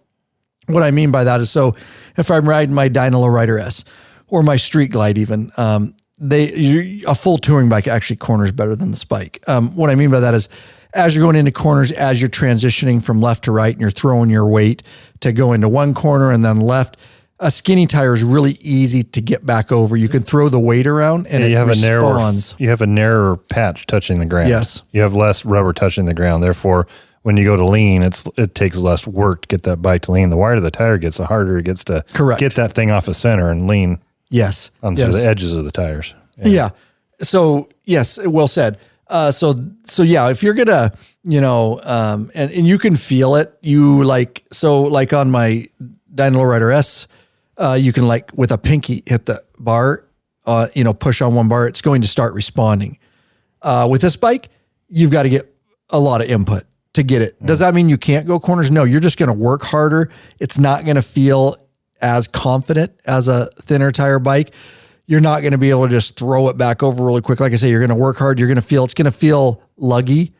what I mean by that is, so if I'm riding my Dynalo Rider S, or my Street Glide even, a full touring bike actually corners better than the bike. What I mean by that is, as you're going into corners, as you're transitioning from left to right and you're throwing your weight to go into one corner and then left, a skinny tire is really easy to get back over. You can throw the weight around and it responds. You have a narrower patch touching the ground. Yes. You have less rubber touching the ground. Therefore, when you go to lean, it takes less work to get that bike to lean. The wider the tire gets, the harder it gets to get that thing off the center and lean. Yes. Onto the edges of the tires. Yeah. So yes, well said. So if you're gonna, and you can feel it, like on my Dynalo Rider S, you can with a pinky hit the bar, push on one bar, it's going to start responding. With this bike, you've got to get a lot of input to get it. Does that mean you can't go corners? No, you're just going to work harder. It's not going to feel as confident as a thinner tire bike. You're not going to be able to just throw it back over really quick. Like I say, you're going to work hard. It's going to feel luggy.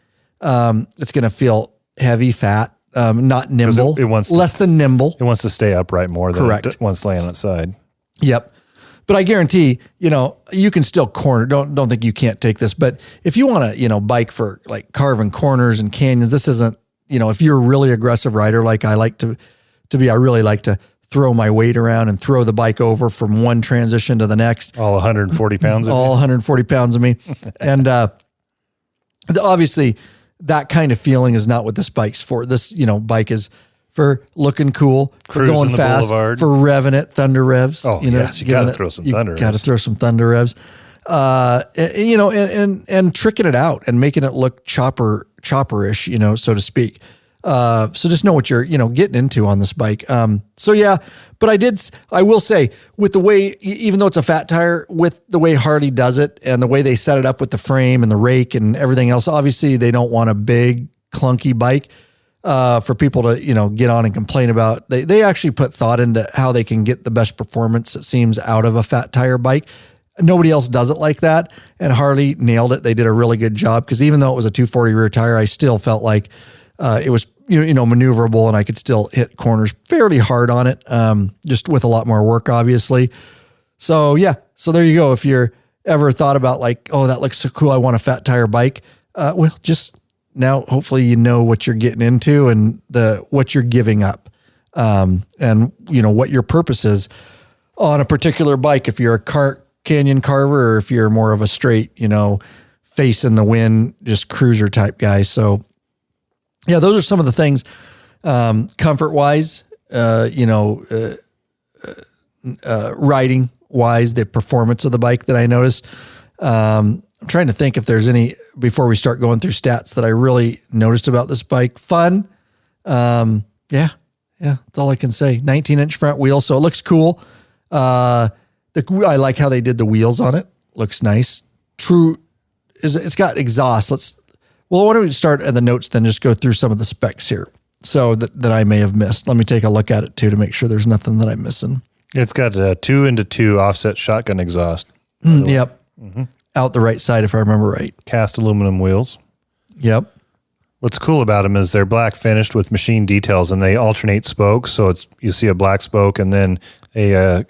It's going to feel heavy, fat, not nimble. It wants less than nimble. It wants to stay upright more than it wants to lay on its side. Yep. But I guarantee, you can still corner. Don't think you can't take this. But if you want to, bike for like carving corners and canyons, this isn't, if you're a really aggressive rider, like I like to be, I really like to throw my weight around and throw the bike over from one transition to the next. All 140 pounds of all 140 pounds of me. And obviously that kind of feeling is not what this bike's for. This, bike is for looking cool, for going fast, boulevard. For revving it, thunder revs. Oh, yes, you got to throw some thunder revs. Got to throw some thunder revs. And tricking it out and making it look chopperish, so to speak. So just know what you're, getting into on this bike. But I will say with the way, even though it's a fat tire, with the way Harley does it and the way they set it up with the frame and the rake and everything else, obviously they don't want a big clunky bike, for people to, get on and complain about. They actually put thought into how they can get the best performance, it seems, out of a fat tire bike. Nobody else does it like that. And Harley nailed it. They did a really good job, because even though it was a 240 rear tire, I still felt like, it was, maneuverable, and I could still hit corners fairly hard on it, just with a lot more work, obviously. So yeah, so there you go. If you're ever thought about like, oh, that looks so cool, I want a fat tire bike. Well, just now, hopefully you know what you're getting into and what you're giving up, and you know what your purpose is on a particular bike. If you're a canyon carver, or if you're more of a straight, you know, face in the wind, just cruiser type guy. So yeah, those are some of the things, comfort wise, riding wise, the performance of the bike that I noticed. I'm trying to think if there's any, before we start going through stats, that I really noticed about this bike. Fun. Yeah, that's all I can say. 19-inch front wheel, so it looks cool. I like how they did the wheels on it. Looks nice. It's got exhaust. Why don't we start at the notes, then just go through some of the specs here, so that I may have missed. Let me take a look at it too, to make sure there's nothing that I'm missing. It's got a 2-into-2 offset shotgun exhaust. Yep. Mm-hmm. Out the right side, if I remember right. Cast aluminum wheels. Yep. What's cool about them is they're black finished with machine details, and they alternate spokes. So you see a black spoke and then a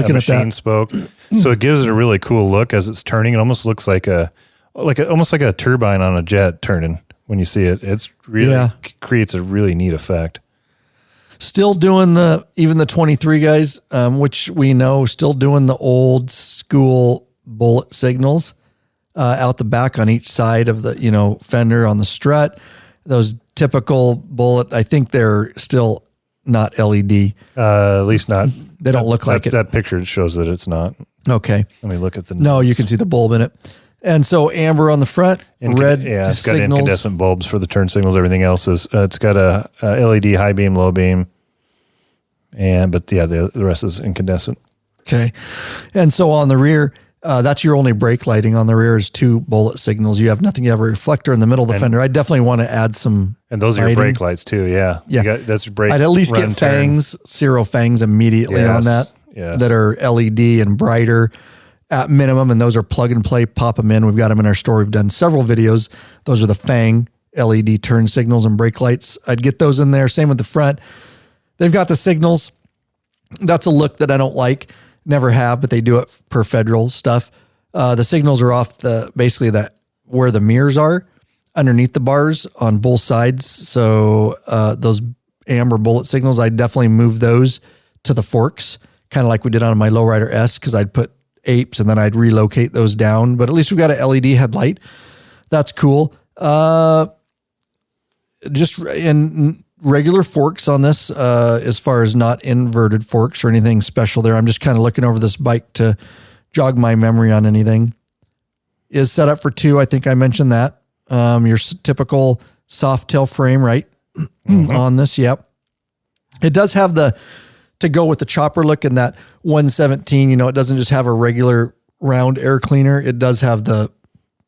machine spoke. So it gives it a really cool look as it's turning. It almost looks like almost like a turbine on a jet turning when you see it. It's really creates a really neat effect. Still doing even the 23 guys, which we know, still doing the old school bullet signals out the back on each side of the, fender on the strut. Those typical bullet, I think they're still not LED. At least not. They don't look like it. That picture shows that it's not. Okay. Let me look at the... No, you can see the bulb in it. And so amber on the front, red it's signals. Got incandescent bulbs for the turn signals. Everything else is, it's got a LED high beam, low beam. The rest is incandescent. Okay. And so on the rear, that's your only brake lighting on the rear is 2 bullet signals. You have nothing. You have a reflector in the middle of the fender. I definitely want to add some. And those are your brake lights too. Yeah. Yeah. That's brake. I'd at least get fangs, Ciro fangs immediately on that. Yes. That are LED and brighter at minimum. And those are plug and play, pop them in. We've got them in our store. We've done several videos. Those are the fang LED turn signals and brake lights. I'd get those in there. Same with the front. They've got the signals. That's a look that I don't like. Never have, but they do it per federal stuff. The signals are off basically where the mirrors are underneath the bars on both sides. So those amber bullet signals, I definitely move those to the forks, kind of like we did on my Lowrider S, because I'd put apes and then I'd relocate those down. But at least we've got an LED headlight. That's cool. Just in regular forks on this, as far as not inverted forks or anything special there. I'm just kind of looking over this bike to jog my memory on anything. Is set up for 2. I think I mentioned that. Your typical soft tail frame, right? Mm-hmm. On this. Yep. It does have to go with the chopper look in that 117, it doesn't just have a regular round air cleaner. It does have the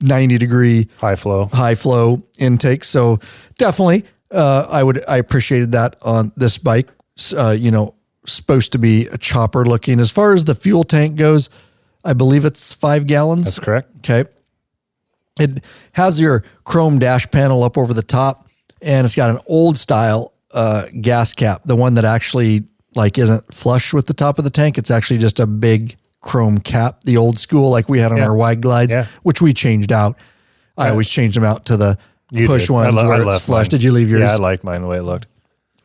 90-degree high flow intake. So definitely, I appreciated that on this bike. Supposed to be a chopper looking. As far as the fuel tank goes, I believe it's 5 gallons. That's correct. Okay. It has your chrome dash panel up over the top, and it's got an old style gas cap, the one that actually isn't flush with the top of the tank. It's actually just a big chrome cap, the old school like we had on our wide glides, which we changed out. I always changed them out to the push ones where it's flush. Mine. Did you leave yours? Yeah, I liked mine the way it looked.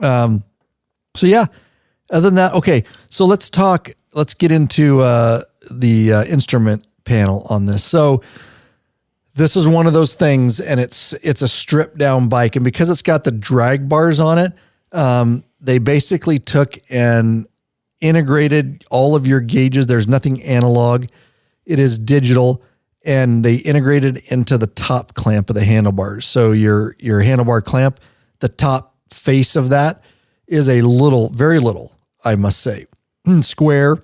So yeah, other than that, okay. So let's get into the instrument panel on this. So this is one of those things, and it's a stripped down bike. And because it's got the drag bars on it, they basically took and integrated all of your gauges. There's nothing analog. It is digital. And they integrated into the top clamp of the handlebars. So your handlebar clamp, the top face of that is very little, I must say, square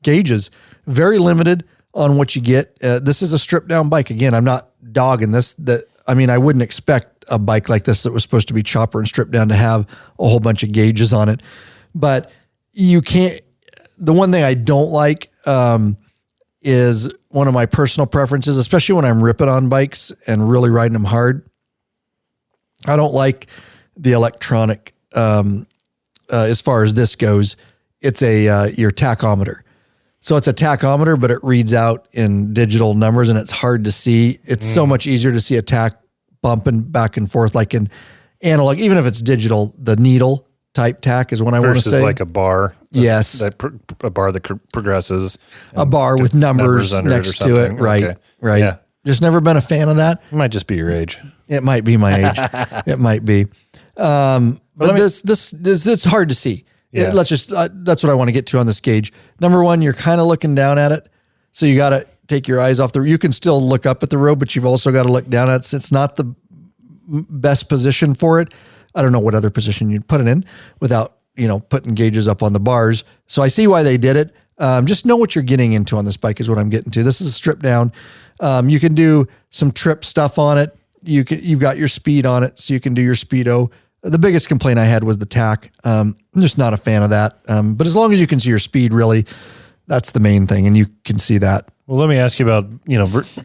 gauges, very limited on what you get. This is a stripped down bike. Again, I'm not dogging this. I wouldn't expect a bike like this that was supposed to be chopper and stripped down to have a whole bunch of gauges on it. But you can't, the one thing I don't like, is one of my personal preferences, especially when I'm ripping on bikes and really riding them hard. I don't like the electronic, as far as this goes, it's your tachometer. So it's a tachometer, but it reads out in digital numbers and it's hard to see. It's so much easier to see a tach bumping back and forth like in analog, even if it's digital, the needle type tach is what I want to say. Versus like a bar. Yes. A bar that progresses. A bar with numbers next to it. Right. Okay. Right. Yeah. Just never been a fan of that. It might just be your age. It might be my age. It might be. But this it's hard to see. Yeah. That's what I want to get to on this gauge. Number one, you're kind of looking down at it. So you got to take your eyes off you can still look up at the road, but you've also got to look down at it. It's not the best position for it. I don't know what other position you'd put it in without, putting gauges up on the bars. So I see why they did it. Just know what you're getting into on this bike is what I'm getting to. This is a strip down. You can do some trip stuff on it. You've got your speed on it, so you can do your speedo. The biggest complaint I had was the tach. I'm just not a fan of that. But as long as you can see your speed, really, that's the main thing, and you can see that. Well, let me ask you about,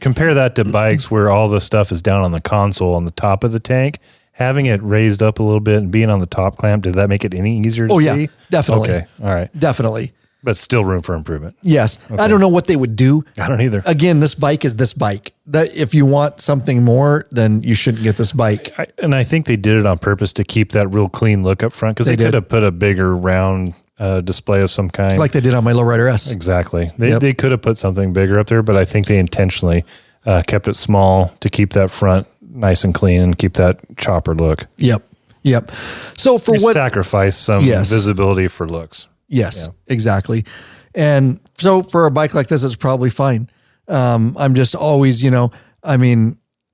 compare that to bikes where all the stuff is down on the console on the top of the tank. Having it raised up a little bit and being on the top clamp, did that make it any easier to see? Oh, yeah, definitely. Okay, all right. Definitely. But still room for improvement. Yes. Okay. I don't know what they would do. I don't either. Again, this bike is this bike. That if you want something more, then you shouldn't get this bike. I think they did it on purpose to keep that real clean look up front because they could have put a bigger round display of some kind. Like they did on my Lowrider S. Exactly. They could have put something bigger up there, but I think they intentionally kept it small to keep that front nice and clean and keep that chopper look. Yep. So for sacrifice some visibility for looks. Yes, exactly. And so for a bike like this, it's probably fine. I'm just always, I know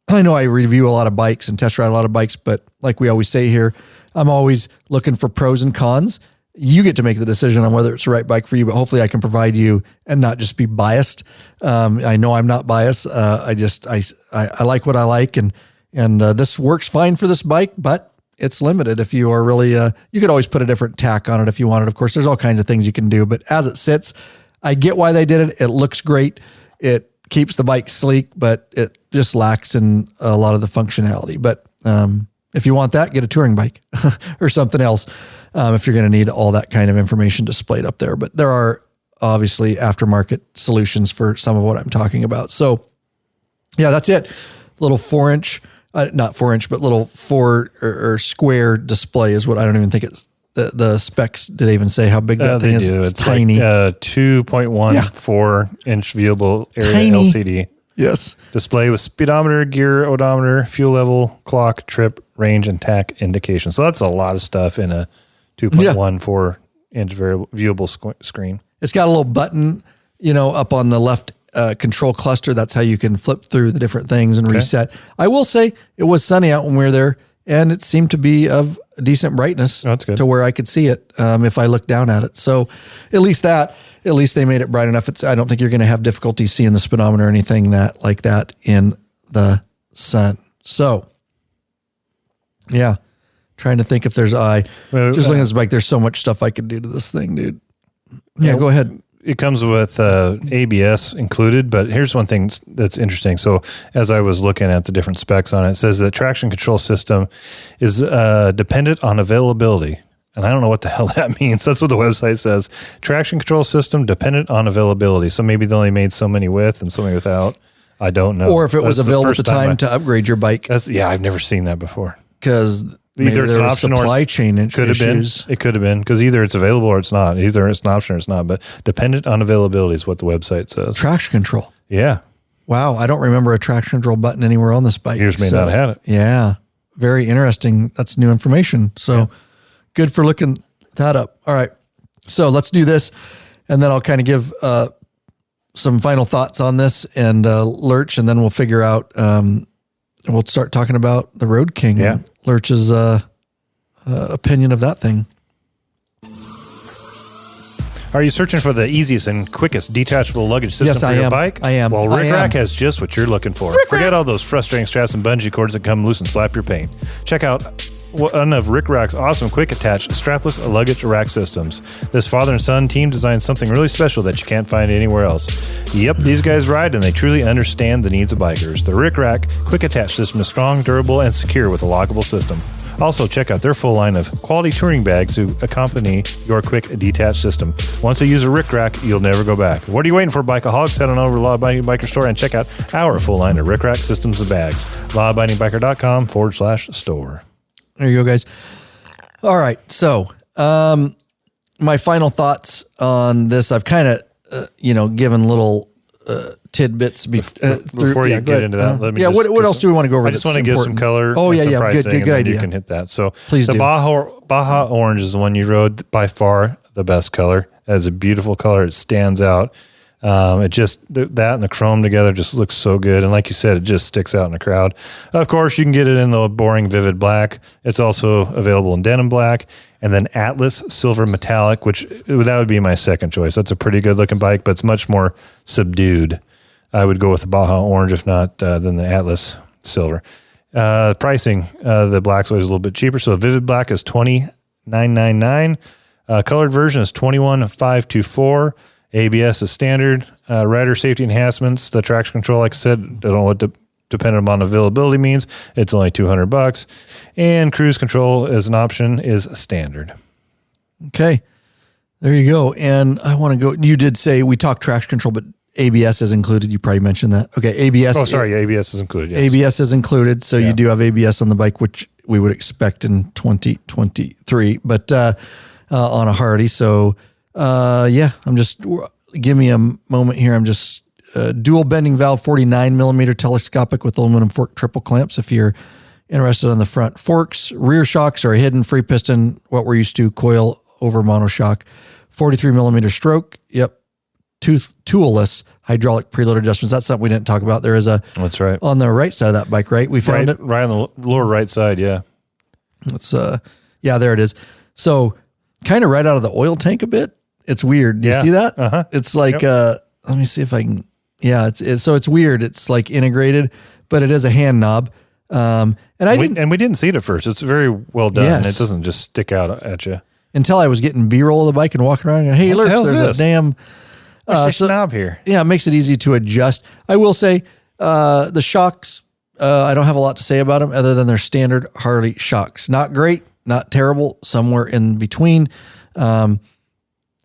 I review a lot of bikes and test ride a lot of bikes, but like we always say here, I'm always looking for pros and cons. You get to make the decision on whether it's the right bike for you, but hopefully I can provide you and not just be biased. I know I'm not biased. I like what I like and this works fine for this bike, but it's limited. If you are really, you could always put a different tack on it if you wanted. Of course, there's all kinds of things you can do, but as it sits, I get why they did it. It looks great. It keeps the bike sleek, but it just lacks in a lot of the functionality. But if you want that, get a touring bike or something else if you're going to need all that kind of information displayed up there. But there are obviously aftermarket solutions for some of what I'm talking about. So yeah, that's it. Little 4-inch. Not 4-inch, but little 4 or square display is what I don't even think it's the specs. Do they even say how big that thing is? It's tiny. Like 2.14-inch viewable area tiny. LCD. Yes. Display with speedometer, gear odometer, fuel level, clock, trip, range, and tach indication. So that's a lot of stuff in a 2.14-inch viewable screen. It's got a little button, up on the left control cluster. That's how you can flip through the different things and reset. I will say it was sunny out when we were there and it seemed to be of decent brightness to where I could see it if I looked down at it. So at least they made it bright enough. I don't think you're going to have difficulty seeing the speedometer or anything like that in the sun. So yeah, trying to think if there's just looking at this bike, there's so much stuff I could do to this thing, dude. Yeah, go ahead. It comes with ABS included, but here's one thing that's interesting. So as I was looking at the different specs on it, it says the traction control system is dependent on availability. And I don't know what the hell that means. That's what the website says. Traction control system dependent on availability. So maybe they only made so many with and so many without. I don't know. Or if it was available at the time to upgrade your bike. I've never seen that before. Because either it's an option or supply chain issues. It could have been because either it's available or it's not. Either it's an option or it's not. But dependent on availability is what the website says. Traction control. Yeah. Wow. I don't remember a traction control button anywhere on this bike. Yours may not have had it. Yeah. Very interesting. That's new information. So good for looking that up. All right. So let's do this. And then I'll kind of give some final thoughts on this and Lurch, and then we'll figure out, we'll start talking about the Road King. Yeah. Lurch's opinion of that thing. Are you searching for the easiest and quickest detachable luggage system for your bike? I am. Well, Rick Rack has just what you're looking for. Forget all those frustrating straps and bungee cords that come loose and slap your paint. Check out one of Rick Rack's awesome quick attach strapless luggage rack systems. This father and son team designed something really special that you can't find anywhere else. Yep, these guys ride and they truly understand the needs of bikers. The Rick Rack quick attach system is strong, durable, and secure with a lockable system. Also, check out their full line of quality touring bags to accompany your quick detach system. Once you use a rickrack, you'll never go back. What are you waiting for, Bikeaholics? Head on over to Law Abiding Biker Store and check out our full line of rickrack systems and bags. lawabidingbiker.com/store. There you go, guys. All right. So, my final thoughts on this, I've kind of, given little tidbits before you get into that. Let me what else do we want to go over? I just want to give some color. Oh, yeah, pricing, good idea. You can hit that. So please the do. Baja Orange is the one you rode, by far the best color. It has a beautiful color. It stands out. It just, that and the chrome together just looks so good. And like you said, it just sticks out in the crowd. Of course, you can get it in the boring vivid black. It's also available in denim black. And then Atlas Silver Metallic, which that would be my second choice. That's a pretty good looking bike, but it's much more subdued. I would go with the Baja Orange, if not, than the Atlas Silver. Pricing, the black's always a little bit cheaper. So Vivid Black is $29.99. Colored version is $21,524. ABS is standard. Rider safety enhancements, the traction control, like I said, I don't know what dependent on availability means. It's only $200. And cruise control as an option is standard. Okay. There you go. And I want to go, you did say we talked traction control, but ABS is included. You probably mentioned that. Okay. ABS. Oh, sorry. ABS is included. Yes. ABS is included. So you do have ABS on the bike, which we would expect in 2023, but on a Harley. So I'm just, give me a moment here. I'm just dual bending valve, 49 millimeter telescopic with aluminum fork triple clamps. If you're interested on the front forks, rear shocks are a hidden free piston, what we're used to, coil over monoshock, 43 millimeter stroke. Yep. Toolless hydraulic preload adjustments. That's something we didn't talk about. There is a, that's right, on the right side of that bike, right? We found it right on the lower right side. Yeah. It's there it is. So kind of right out of the oil tank a bit. It's weird. Do you see that? Uh-huh. It's like, let me see if I can, so it's weird. It's like integrated, but it is a hand knob. And we didn't see it at first. It's very well done. Yes. And it doesn't just stick out at you. Until I was getting B-roll of the bike and walking around and hey, Lurch, there's a damn knob here. Yeah, it makes it easy to adjust. I will say the shocks, I don't have a lot to say about them other than they're standard Harley shocks. Not great, not terrible, somewhere in between.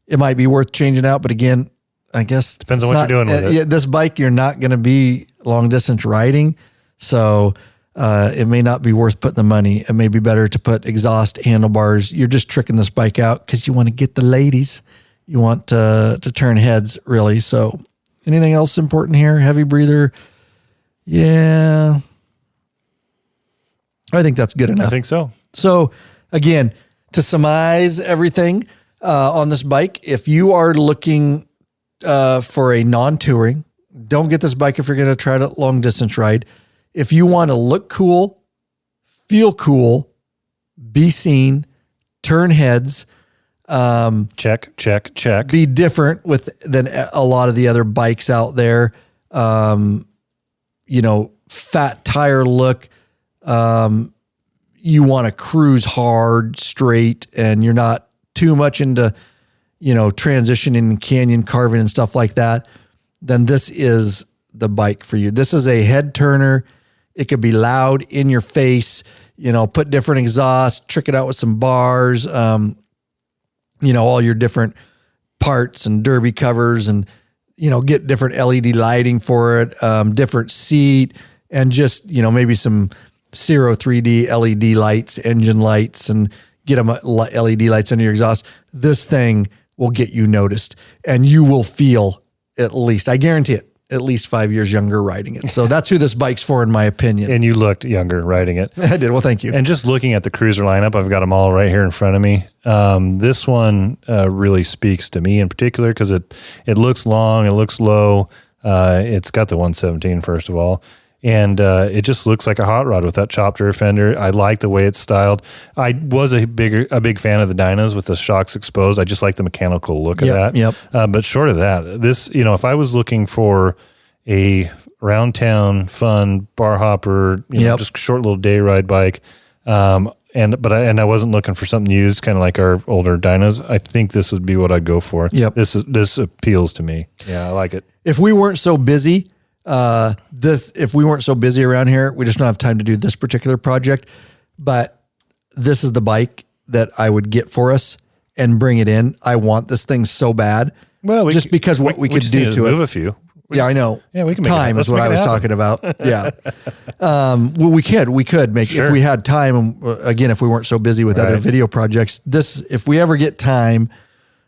It might be worth changing out, but again, I guess depends on what you're doing with it. This bike, you're not going to be long distance riding, so it may not be worth putting the money. It may be better to put exhaust, handlebars. You're just tricking this bike out because you want to get the ladies. You want to turn heads, really. So anything else important here? Heavy breather. Yeah. I think that's good enough. I think so. So again, to surmise everything on this bike, if you are looking for a non-touring, don't get this bike if you're going to try to long distance ride. If you want to look cool, feel cool, be seen, turn heads, check. Be different than a lot of the other bikes out there. Fat tire look. You want to cruise hard, straight, and you're not too much into, transitioning, canyon carving and stuff like that. Then this is the bike for you. This is a head turner. It could be loud, in your face, put different exhaust, trick it out with some bars, all your different parts and derby covers and, get different LED lighting for it, different seat, and just, maybe some Zero 3D LED lights, engine lights, and get them LED lights under your exhaust. This thing will get you noticed and you will feel, at least, I guarantee it, at least 5 years younger riding it. So that's who this bike's for, in my opinion. And you looked younger riding it. I did. Well, thank you. And just looking at the cruiser lineup, I've got them all right here in front of me. This one really speaks to me in particular because it looks long, it looks low. It's got the 117, first of all. And it just looks like a hot rod with that chopped rear fender. I like the way it's styled. I was a big fan of the dynos with the shocks exposed. I just like the mechanical look of that. Yep. But short of that, this, if I was looking for a round town fun bar hopper, just short little day ride bike, and I wasn't looking for something used, kind of like our older dynos, I think this would be what I'd go for. Yep. This appeals to me. Yeah, I like it. If we weren't so busy, if we weren't so busy around here, we just don't have time to do this particular project. But this is the bike that I would get for us and bring it in. I want this thing so bad. Well, because what we could do to move it. a few. Yeah, I know. Yeah, we can make time is what I was talking about. Yeah. Well, we could make, if we had time, again, if we weren't so busy with other video projects, if we ever get time,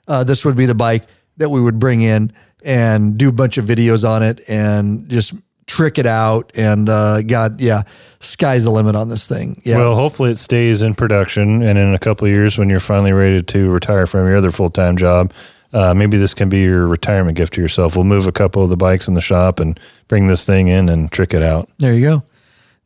this would be the bike that we would bring in and do a bunch of videos on it and just trick it out. And sky's the limit on this thing. Yeah. Well, hopefully it stays in production, and in a couple of years when you're finally ready to retire from your other full-time job, maybe this can be your retirement gift to yourself. We'll move a couple of the bikes in the shop and bring this thing in and trick it out. There you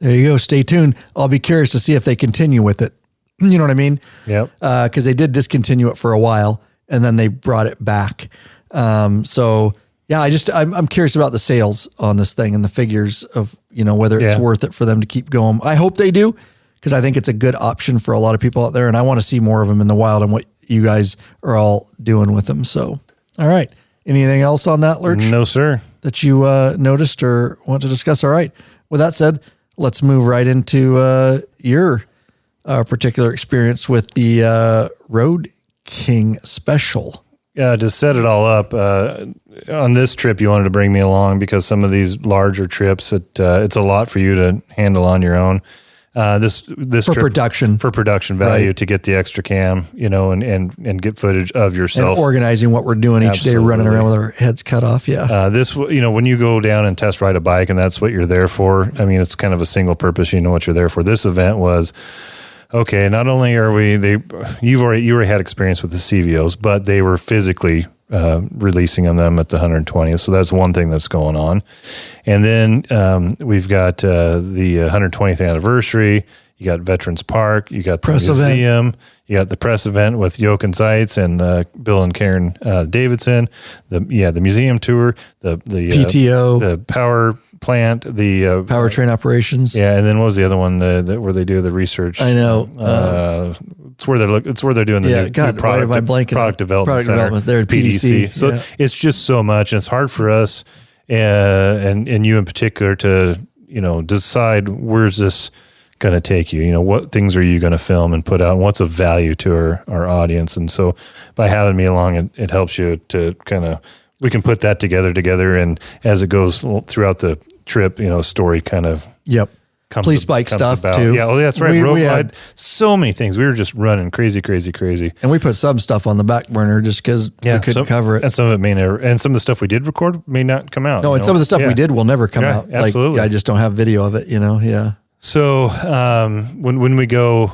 go. Stay tuned. I'll be curious to see if they continue with it. You know what I mean? Yep. Because they did discontinue it for a while and then they brought it back. I'm curious about the sales on this thing and the figures of, whether it's worth it for them to keep going. I hope they do, because I think it's a good option for a lot of people out there, and I want to see more of them in the wild and what you guys are all doing with them. So, all right. Anything else on that, Lurch? No, sir. That you noticed or want to discuss? All right. With that said, let's move right into your particular experience with the Road King Special. Yeah, to set it all up, on this trip you wanted to bring me along because some of these larger trips, it's a lot for you to handle on your own. This for trip, production value to get the extra cam, and get footage of yourself. And organizing what we're doing each day, running around with our heads cut off. Yeah. This, when you go down and test ride a bike and that's what you're there for, I mean, it's kind of a single purpose. You know what you're there for. This event was, okay, not only are you already had experience with the CVOs, but they were physically releasing them at the 120th. So that's one thing that's going on. And then we've got the 120th anniversary. You got Veterans Park. You got the press museum. Event. You got the press event with Jochen Zeitz and Bill and Karen Davidson. The museum tour. The PTO. The power plant. The powertrain operations. Yeah, and then what was the other one? Where they do the research. I know. It's where they're doing the new product development center. There at PDC. So it's just so much, and it's hard for us and you in particular to decide where's this going to take you. What things are you going to film and put out, and what's of value to our audience. And so by having me along, it helps you to kind of, we can put that together, and as it goes throughout the trip, a story kind of police bike stuff about. Too. Yeah, that's right. We had so many things. We were just running crazy. And we put some stuff on the back burner just because we couldn't cover it. And some of it may never, and some of the stuff we did record may not come out. No, and some of the stuff we did will never come out. Absolutely. I just don't have video of it, yeah. So when we go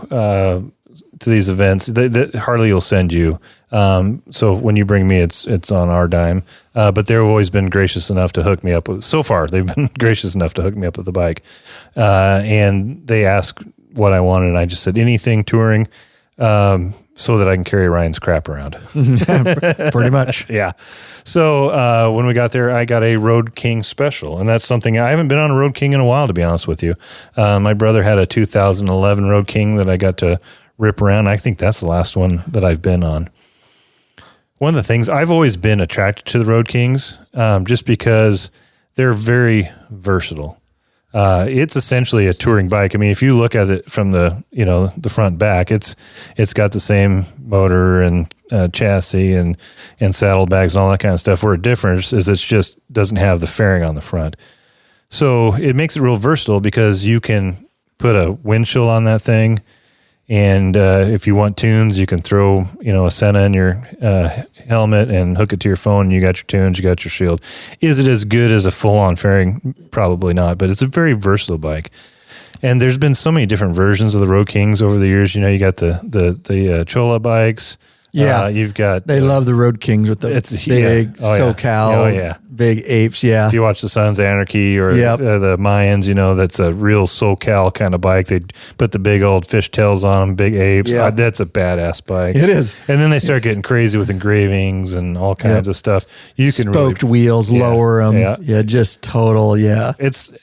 to these events, Harley will send you. So when you bring me, it's on our dime. But they've always been gracious enough to hook me up with. So far, they've been gracious enough to hook me up with the bike. And they asked what I wanted, and I just said anything touring, so that I can carry Ryan's crap around. Pretty much. Yeah. So when we got there, I got a Road King Special, and that's something I haven't been on a Road King in a while, to be honest with you. My brother had a 2011 Road King that I got to rip around. I think that's the last one that I've been on. One of the things, I've always been attracted to the Road Kings, just because they're very versatile. It's essentially a touring bike. I mean, if you look at it from the front back, it's got the same motor and chassis and saddlebags and all that kind of stuff. Where it differs is it's just doesn't have the fairing on the front. So it makes it real versatile because you can put a windshield on that thing. And if you want tunes, you can throw, a Senna in your helmet and hook it to your phone, and you got your tunes, you got your shield. Is it as good as a full-on fairing? Probably not, but it's a very versatile bike. And there's been so many different versions of the Road Kings over the years. You got the Chola bikes. Yeah, you've got. They love the Road Kings with the big SoCal, big apes. Yeah, if you watch the Sons of Anarchy or the Mayans, that's a real SoCal kind of bike. They put the big old fishtails on them, big apes. Yeah. That's a badass bike. It is. And then they start getting crazy with engravings and all kinds of stuff. You can spoked wheels, lower them. Yeah, just total. Yeah,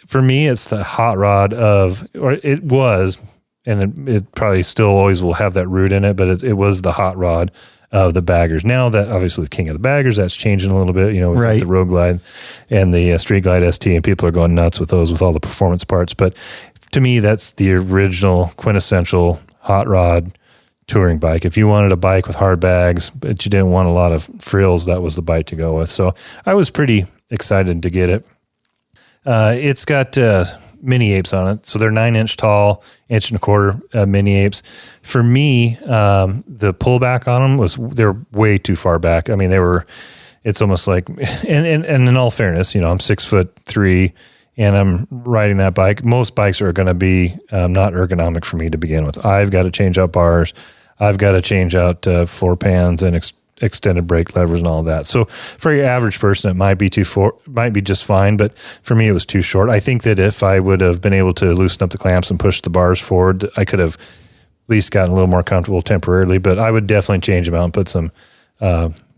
for me, it's the hot rod or it was. And it probably still always will have that root in it, but it was the hot rod of the baggers. Now that obviously the king of the baggers, that's changing a little bit. With the Road Glide and the Street Glide ST, and people are going nuts with those with all the performance parts. But to me, that's the original quintessential hot rod touring bike. If you wanted a bike with hard bags, but you didn't want a lot of frills, that was the bike to go with. So I was pretty excited to get it. It's got mini apes on it. So they're 9-inch tall, 1.25-inch mini apes. For me, the pullback on them they're way too far back. I mean, it's almost like, and in all fairness, I'm 6'3", and I'm riding that bike. Most bikes are going to be not ergonomic for me to begin with. I've got to change out bars. I've got to change out floor pans and extended brake levers and all of that. So for your average person, it might be just fine. But for me, it was too short. I think that if I would have been able to loosen up the clamps and push the bars forward, I could have at least gotten a little more comfortable temporarily. But I would definitely change them out and put some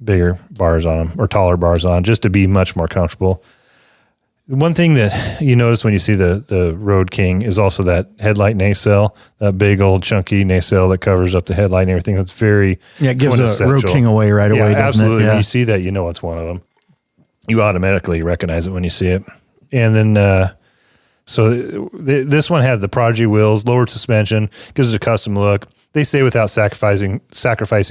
bigger bars on them or taller bars on just to be much more comfortable. One thing that you notice when you see the Road King is also that headlight nacelle, that big old chunky nacelle that covers up the headlight and everything. That's very it gives a Road King away right away, doesn't absolutely. it? Yeah. When you see that, you know it's one of them. You automatically recognize it when you see it. And then, this one had the Prodigy wheels, lowered suspension, gives it a custom look. They say without sacrificing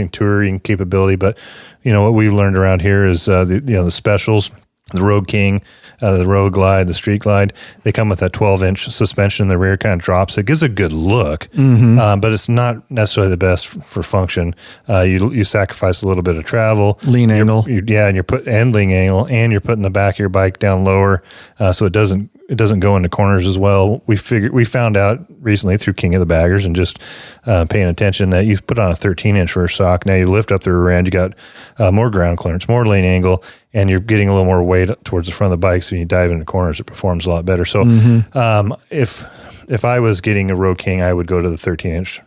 touring capability, but what we've learned around here is the specials. The Road King, the Road Glide, the Street Glide, they come with that 12-inch suspension in the rear, kind of drops. It gives a good look, but it's not necessarily the best for function. You sacrifice a little bit of travel. Lean angle. Lean angle, and you're putting the back of your bike down lower, so it doesn't go into corners as well. We found out recently through King of the Baggers and just paying attention that you put on a 13-inch rear shock. Now you lift up the rear end, you got more ground clearance, more lane angle, and you're getting a little more weight towards the front of the bike. So when you dive into corners, it performs a lot better. So if I was getting a Road King, I would go to the 13-inch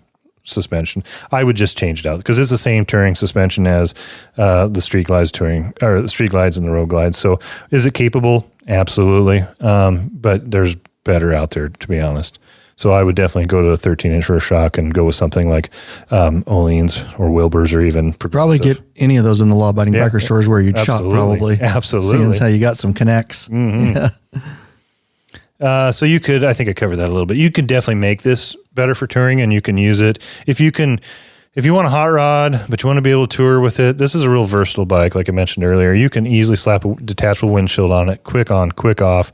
suspension. I would just change it out because it's the same touring suspension as the Street Glides touring, or the Street Glides and the Road Glides. So is it capable? Absolutely. But there's better out there, to be honest. So I would definitely go to a 13-inch rear shock and go with something like Olean's or Wilbur's or even Progressive. Probably get any of those in the law-abiding biker stores where you'd shop, probably. Absolutely. Seeing as how you got some connects. Mm-hmm. Yeah. So you could, I think I covered that a little bit. You could definitely make this better for touring, and you can use it. If you want a hot rod, but you want to be able to tour with it, this is a real versatile bike, like I mentioned earlier. You can easily slap a detachable windshield on it, quick on, quick off.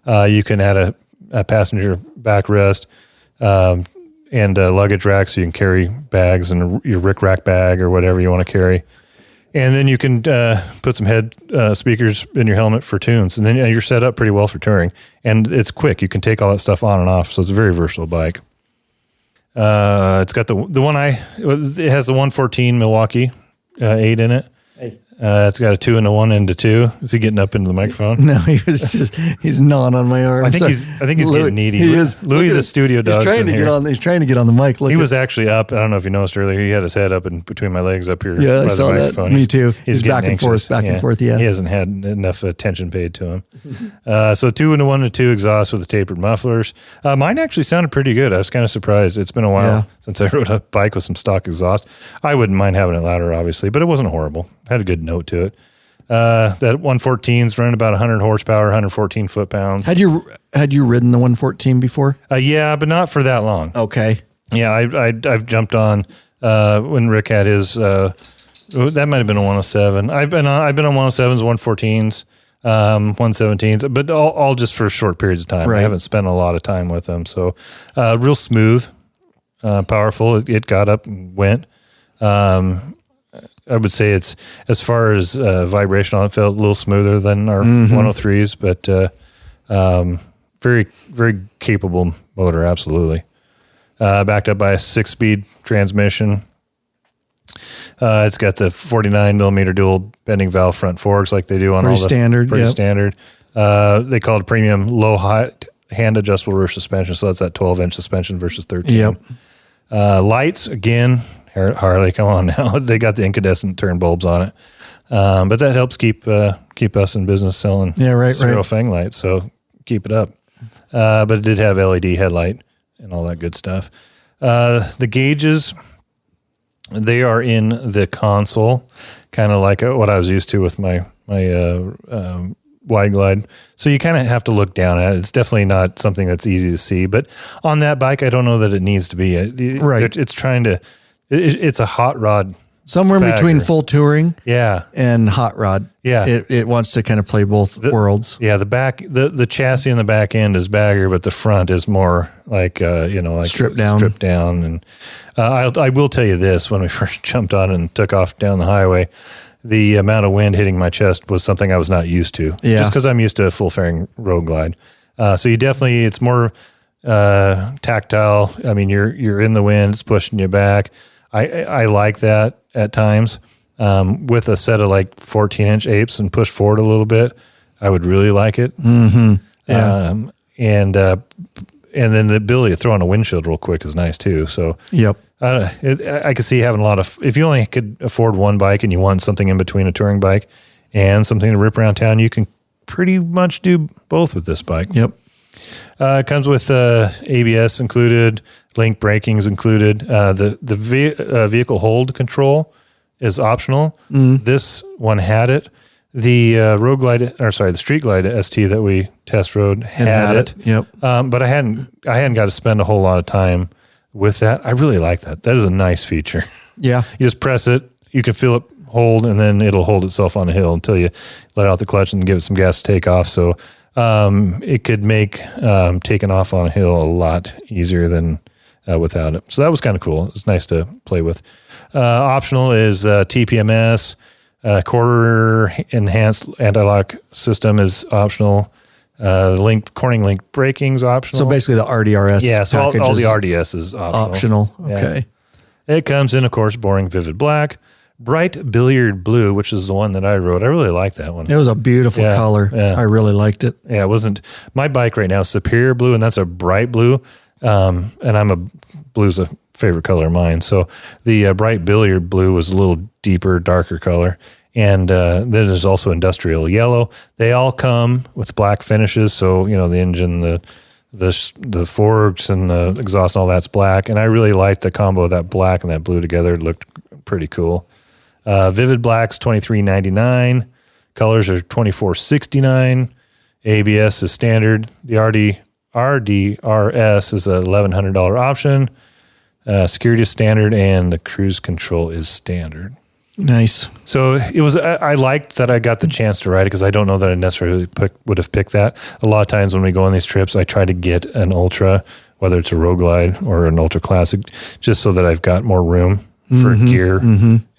You can add a passenger backrest and a luggage rack, so you can carry bags and your Rick Rack bag or whatever you want to carry. And then you can put some head speakers in your helmet for tunes, and then you're set up pretty well for touring. And it's quick; you can take all that stuff on and off, so it's a very versatile bike. It's got it has the 114 Milwaukee 8 in it. Hey. It's got a 2 and a 1 and a 2. Is he getting up into the microphone? No, he's gnawing on my arm. I think he's getting needy. He is. Louis, the studio dog. He's trying to get on the mic. He was actually up. I don't know if you noticed earlier. He had his head up in between my legs up here. Yeah, I saw that. Me too. He's back and forth. Yeah. He hasn't had enough attention paid to him. So 2 and a 1 and a 2 exhaust with the tapered mufflers. Mine actually sounded pretty good. I was kind of surprised. It's been a while since I rode a bike with some stock exhaust. I wouldn't mind having it louder, obviously, but it wasn't horrible. Had a good note to it. That 114's running about 100 horsepower, 114 foot-pounds. Had you ridden the 114 before? Yeah, but not for that long. Okay. Yeah, I've jumped on when Rick had his. That might have been a 107. I've been on 107s, 114s, 117s, but all just for short periods of time. Right. I haven't spent a lot of time with them, so real smooth, powerful. It got up and went. I would say it's, as far as vibrational, it felt a little smoother than our 103s, but very, very capable motor, absolutely. Backed up by a 6-speed transmission. It's got the 49 millimeter dual bending valve front forks like they do on all the standard. Pretty standard. They call it premium low height hand adjustable rear suspension, so that's that 12-inch suspension versus 13. Yep. Lights again. Harley, come on now. They got the incandescent turn bulbs on it. But that helps keep us in business selling zero fang lights, so keep it up. But it did have LED headlight and all that good stuff. The gauges, they are in the console, kind of like what I was used to with my wide glide. So you kind of have to look down at it. It's definitely not something that's easy to see. But on that bike, I don't know that it needs to be. Right. It's trying to, it's a hot rod. Somewhere in between full touring and hot rod. Yeah. It wants to kind of play both worlds. Yeah, the back, the chassis in the back end is bagger, but the front is more like, like stripped down. And I will tell you this, when we first jumped on and took off down the highway, the amount of wind hitting my chest was something I was not used to. Yeah. Just because I'm used to a full fairing road glide. So you definitely, it's more tactile. I mean, you're in the wind, it's pushing you back. I like that at times. With a set of like 14-inch apes and push forward a little bit, I would really like it. Mm-hmm. Yeah. And then the ability to throw on a windshield real quick is nice too. So yep. I could see having a lot of, if you only could afford one bike and you want something in between a touring bike and something to rip around town, you can pretty much do both with this bike. Yep. It comes with ABS included, link braking is included. The vehicle hold control is optional. This one had it. The the Street Glide ST that we test rode had it. Yep. But I hadn't got to spend a whole lot of time with that. I really like that. That is a nice feature. Yeah. You just press it, you can feel it hold, and then it'll hold itself on a hill until you let out the clutch and give it some gas to take off. So it could make taking off on a hill a lot easier than without it. So that was kind of cool. It's nice to play with. Optional is TPMS. Quarter enhanced anti-lock system is optional. Corning link braking is optional. So basically the RDRS. Yeah, so all the RDS is optional. Okay. Yeah. It comes in, of course, boring vivid black. Bright billiard blue, which is the one that I rode. I really like that one. It was a beautiful color. Yeah. I really liked it. Yeah, it wasn't. My bike right now is Superior Blue, and that's a bright blue. And blue's a favorite color of mine. So the bright billiard blue was a little deeper, darker color. And then there's also industrial yellow. They all come with black finishes. So, the engine, the forks and the exhaust and all that's black. And I really liked the combo of that black and that blue together. It looked pretty cool. Vivid black's $23.99. Colors are $24.69. ABS is standard. The RDRS is a $1,100 option. Security is standard, and the cruise control is standard. Nice. So it was. I liked that I got the chance to ride it because I don't know that I necessarily would have picked that. A lot of times when we go on these trips, I try to get an Ultra, whether it's a Road Glide or an Ultra Classic, just so that I've got more room for gear,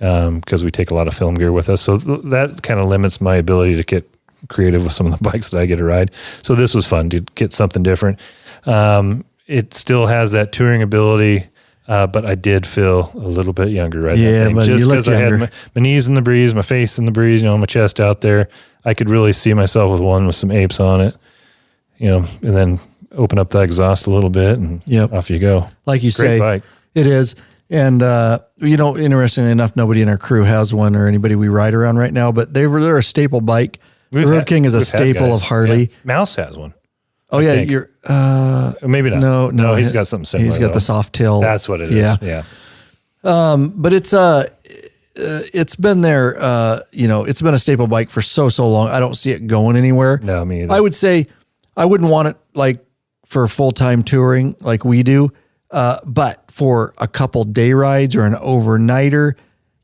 because we take a lot of film gear with us. So that kind of limits my ability to get creative with some of the bikes that I get to ride. So this was fun to get something different. It still has that touring ability, but I did feel a little bit younger riding that thing. But just because I younger. had my knees in the breeze, my face in the breeze, my chest out there. I could really see myself with one with some apes on it, and then open up the exhaust a little bit and off you go. Like you Great say, bike. It is. And, interestingly enough, nobody in our crew has one or anybody we ride around right now, but they're a staple bike. The Road King is a staple of Harley. Yeah. Mouse has one. Oh, yeah. You're, maybe not. No, he's got something similar. He's got the soft tail. That's what it is. Yeah. But it's been there, it's been a staple bike for so long. I don't see it going anywhere. No, me either. I would say I wouldn't want it like for full-time touring like we do. But for a couple day rides or an overnighter,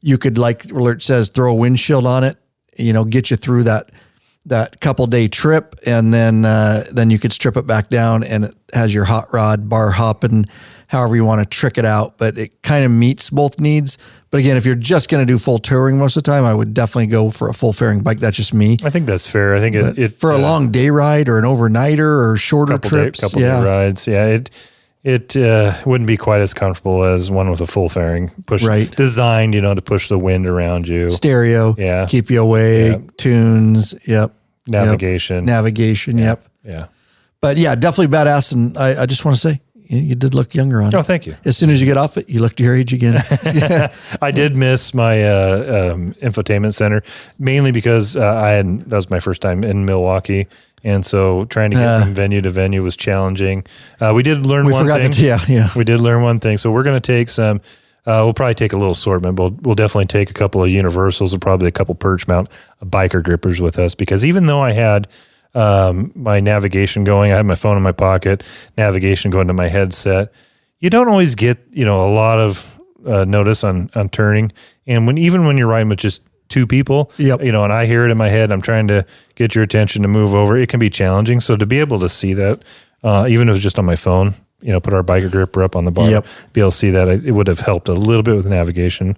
you could, like Lurch says, throw a windshield on it, get you through that couple day trip. And then you could strip it back down and it has your hot rod bar hopping, however you want to trick it out, but it kind of meets both needs. But again, if you're just going to do full touring most of the time, I would definitely go for a full fairing bike. That's just me. I think that's fair. I think it for a long day ride or an overnighter or shorter trips. Couple day rides. Yeah. It wouldn't be quite as comfortable as one with a full fairing designed, to push the wind around you. Stereo, keep you awake, tunes, navigation. Yep. Yeah. But yeah, definitely badass. And I just want to say, you did look younger on it. Oh, thank you. As soon as you get off it, you looked your age again. I did miss my infotainment center, mainly because that was my first time in Milwaukee. And so trying to get from venue to venue was challenging. We did learn one thing. We did learn one thing. So we're going to take some we'll probably take a little assortment. We'll definitely take a couple of universals and probably a couple perch mount biker grippers with us, because even though I had my navigation going, I had my phone in my pocket, navigation going to my headset, you don't always get, a lot of notice on turning. And even when you're riding with just two people, and I hear it in my head, I'm trying to get your attention to move over, it can be challenging. So to be able to see that, even if it was just on my phone, put our biker gripper up on the bar, be able to see that, it would have helped a little bit with navigation.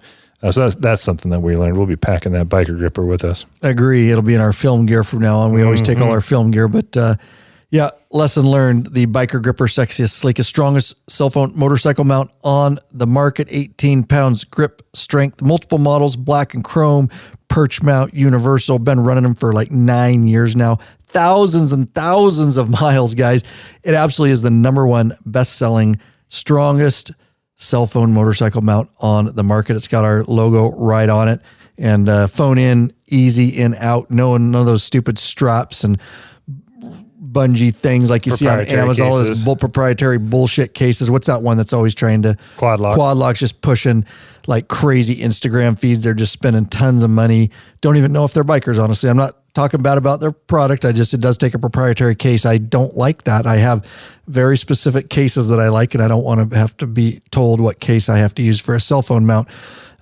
So that's something that we learned. We'll be packing that biker gripper with us. I agree. It'll be in our film gear from now on. We always take all our film gear, but lesson learned. The biker gripper, sexiest, sleekest, strongest cell phone motorcycle mount on the market. 18 pounds grip strength, multiple models, black and chrome, perch mount, universal. Been running them for like 9 years now. Thousands and thousands of miles, guys. It absolutely is the number one best-selling, strongest cell phone motorcycle mount on the market. It's got our logo right on it, and phone in, easy in, out. None of those stupid straps and bungee things like you see on Amazon, all this proprietary bullshit cases. What's that one that's always trying to quad locks, just pushing like crazy Instagram feeds. They're just spending tons of money. Don't even know if they're bikers, honestly. I'm not talking bad about their product. It does take a proprietary case. I don't like that. I have very specific cases that I like, and I don't want to have to be told what case I have to use for a cell phone mount.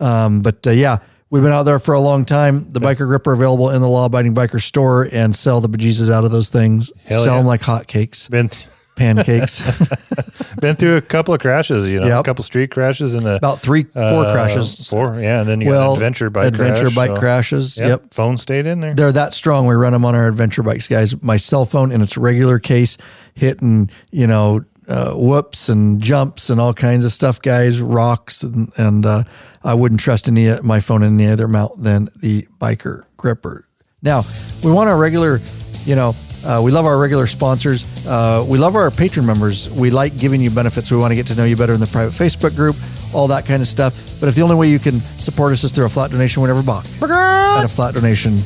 We've been out there for a long time. The biker gripper available in the Law Abiding Biker store, and sell the bejesus out of those things. Sell them like hotcakes. Pancakes. Been through a couple of crashes, a couple street crashes and about 4 crashes. 4, yeah. And then you got adventure bike crashes. Yep. Phone stayed in there. They're that strong. We run them on our adventure bikes, guys. My cell phone in its regular case hitting, whoops and jumps and all kinds of stuff, guys, rocks. And I wouldn't trust my phone in any other mount than the biker gripper. Now, we want our regular, we love our regular sponsors. We love our patron members. We like giving you benefits. We want to get to know you better in the private Facebook group, all that kind of stuff. But if the only way you can support us is through a flat donation, whatever, Bach. And a flat donation.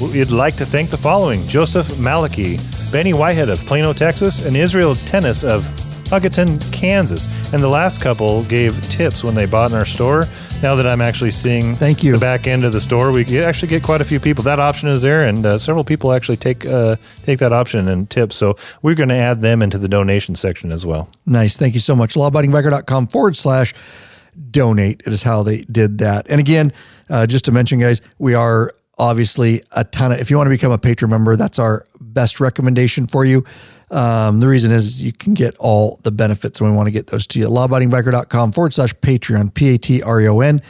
We'd like to thank the following: Joseph Maliki, Benny Whitehead of Plano, Texas, and Israel Tennis of Hugoton, Kansas. And the last couple gave tips when they bought in our store. Now that I'm actually seeing the back end of the store, we actually get quite a few people. That option is there, and several people actually take that option and tip. So we're going to add them into the donation section as well. Nice. Thank you so much. lawabidingbiker.com/donate. It is how they did that. And again, just to mention, guys, we are obviously if you want to become a patron member, that's our best recommendation for you. The reason is you can get all the benefits, and we want to get those to you. lawabidingbiker.com/Patreon, Patreon.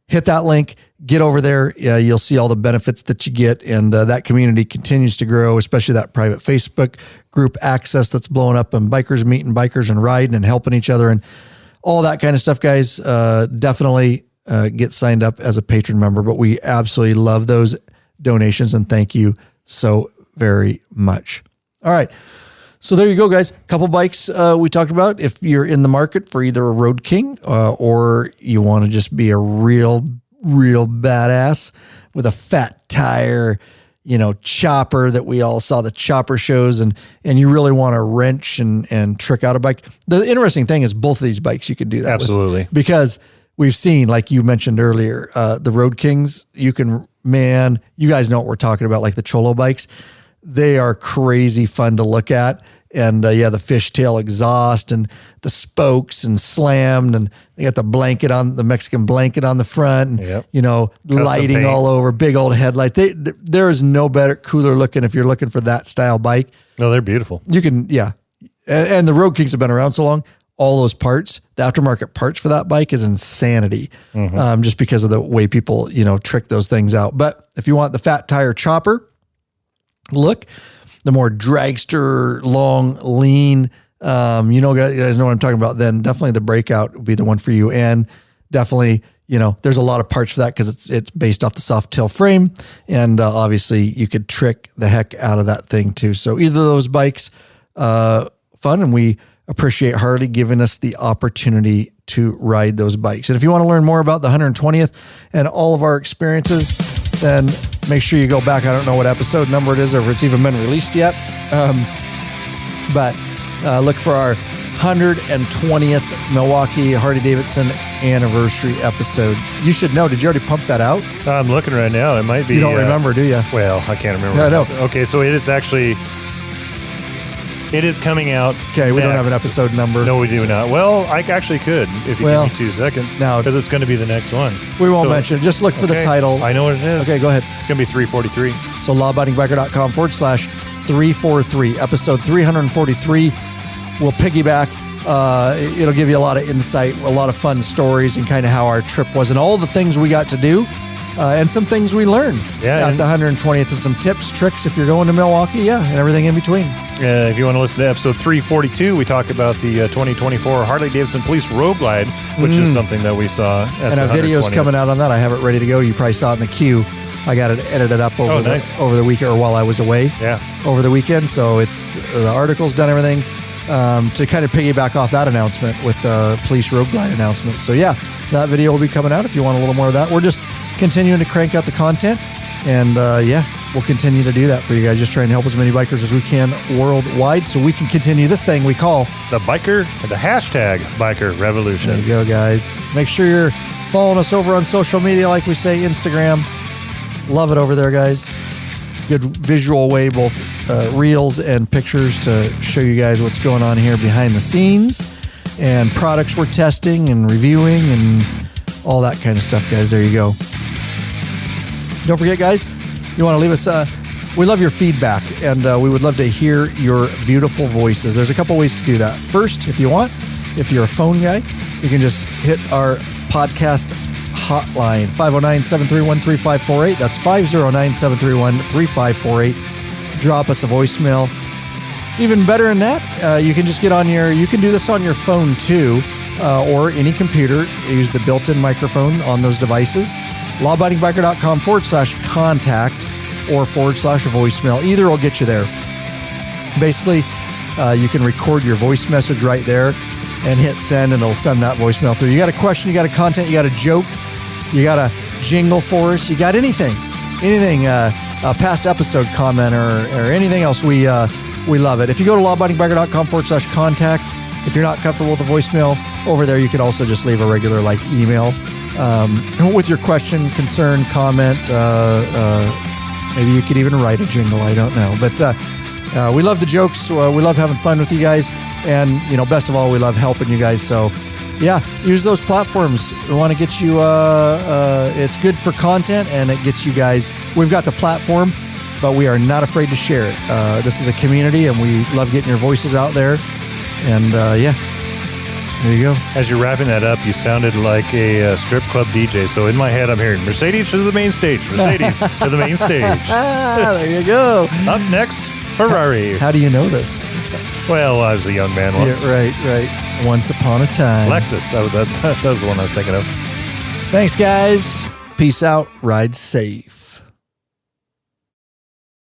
Hit that link, get over there. You'll see all the benefits that you get. And that community continues to grow, especially that private Facebook group access that's blowing up, and bikers meeting bikers and riding and helping each other and all that kind of stuff, guys. Definitely get signed up as a patron member, but we absolutely love those donations, and thank you so very much. All right. So there you go, guys. Couple bikes we talked about. If you're in the market for either a Road King or you want to just be a real badass with a fat tire, chopper that we all saw the chopper shows, and you really want to wrench and trick out a bike. The interesting thing is both of these bikes you can do that absolutely with, because we've seen, like you mentioned earlier, the Road Kings. You guys know what we're talking about, like the Cholo bikes. They are crazy fun to look at. And the fishtail exhaust and the spokes and slammed, and they got the Mexican blanket on the front, and, lighting paint all over, big old headlight. There is no cooler looking if you're looking for that style bike. No, they're beautiful. You can, and the Road Kings have been around so long. All those parts, the aftermarket parts for that bike is insanity, just because of the way people, trick those things out. But if you want the fat tire chopper look, the more dragster, long, lean, you guys know what I'm talking about, then definitely the Breakout would be the one for you. And definitely, there's a lot of parts for that because it's based off the soft tail frame. And obviously you could trick the heck out of that thing too. So either of those bikes, fun, and we appreciate Harley giving us the opportunity to ride those bikes. And if you want to learn more about the 120th and all of our experiences, then make sure you go back. I don't know what episode number it is or if it's even been released yet. But look for our 120th Milwaukee Harley-Davidson anniversary episode. You should know. Did you already pump that out? I'm looking right now. It might be. You don't remember, do you? Well, I can't remember. No. Okay, so it is actually... It is coming out. Okay, we don't have an episode number. No, we do not. Well, I actually could if you give me 2 seconds. Now, because it's going to be the next one. We won't mention it. Just look for the title. I know what it is. Okay, go ahead. It's going to be 343. So lawabidingbiker.com/343. Episode 343 will piggyback. It'll give you a lot of insight, a lot of fun stories, and kind of how our trip was and all the things we got to do. And some things we learned at the 120th, and some tips, tricks if you're going to Milwaukee, and everything in between. If you want to listen to episode 342, we talk about the 2024 Harley-Davidson Police Road Glide, which is something that we saw at and the 120th. And a video's coming out on that. I have it ready to go. You probably saw it in the queue. I got it edited up over the weekend, or while I was away over the weekend. So it's the article's done, everything, to kind of piggyback off that announcement with the Police Road Glide announcement. So that video will be coming out if you want a little more of that. We're just continuing to crank out the content, and we'll continue to do that for you guys, just trying to help as many bikers as we can worldwide so we can continue this thing we call the hashtag biker revolution. There you go, guys. Make sure you're following us over on social media, like we say, Instagram. Love it over there, guys. Good visual way, both reels and pictures, to show you guys what's going on here behind the scenes and products we're testing and reviewing and all that kind of stuff, guys. There you go. Don't forget, guys, you want to leave us, we love your feedback, and we would love to hear your beautiful voices. There's a couple ways to do that. First, if you want, if you're a phone guy, you can just hit our podcast hotline, 509-731-3548. That's 509-731-3548. Drop us a voicemail. Even better than that, you can just you can do this on your phone too, or any computer. Use the built-in microphone on those devices. lawabidingbiker.com/contact or /voicemail. Either will get you there. Basically, you can record your voice message right there and hit send, and it'll send that voicemail through. You got a question, you got a content, you got a joke, you got a jingle for us, you got anything, a past episode comment or anything else, we love it. If you go to lawabidingbiker.com /contact, if you're not comfortable with the voicemail, over there you can also just leave a regular email with your question, concern, comment. Maybe you could even write a jingle. I don't know, but we love the jokes. We love having fun with you guys, and best of all, we love helping you guys. So, use those platforms. We want to get you. It's good for content, and it gets you guys. We've got the platform, but we are not afraid to share it. This is a community, and we love getting your voices out there. And there you go. As you're wrapping that up, you sounded like a strip club DJ. So in my head, I'm hearing Mercedes to the main stage. Mercedes to the main stage. There you go. Up next, Ferrari. How do you know this? Well, I was a young man once. Yeah, right. Once upon a time. Lexus. That was the one I was thinking of. Thanks, guys. Peace out. Ride safe.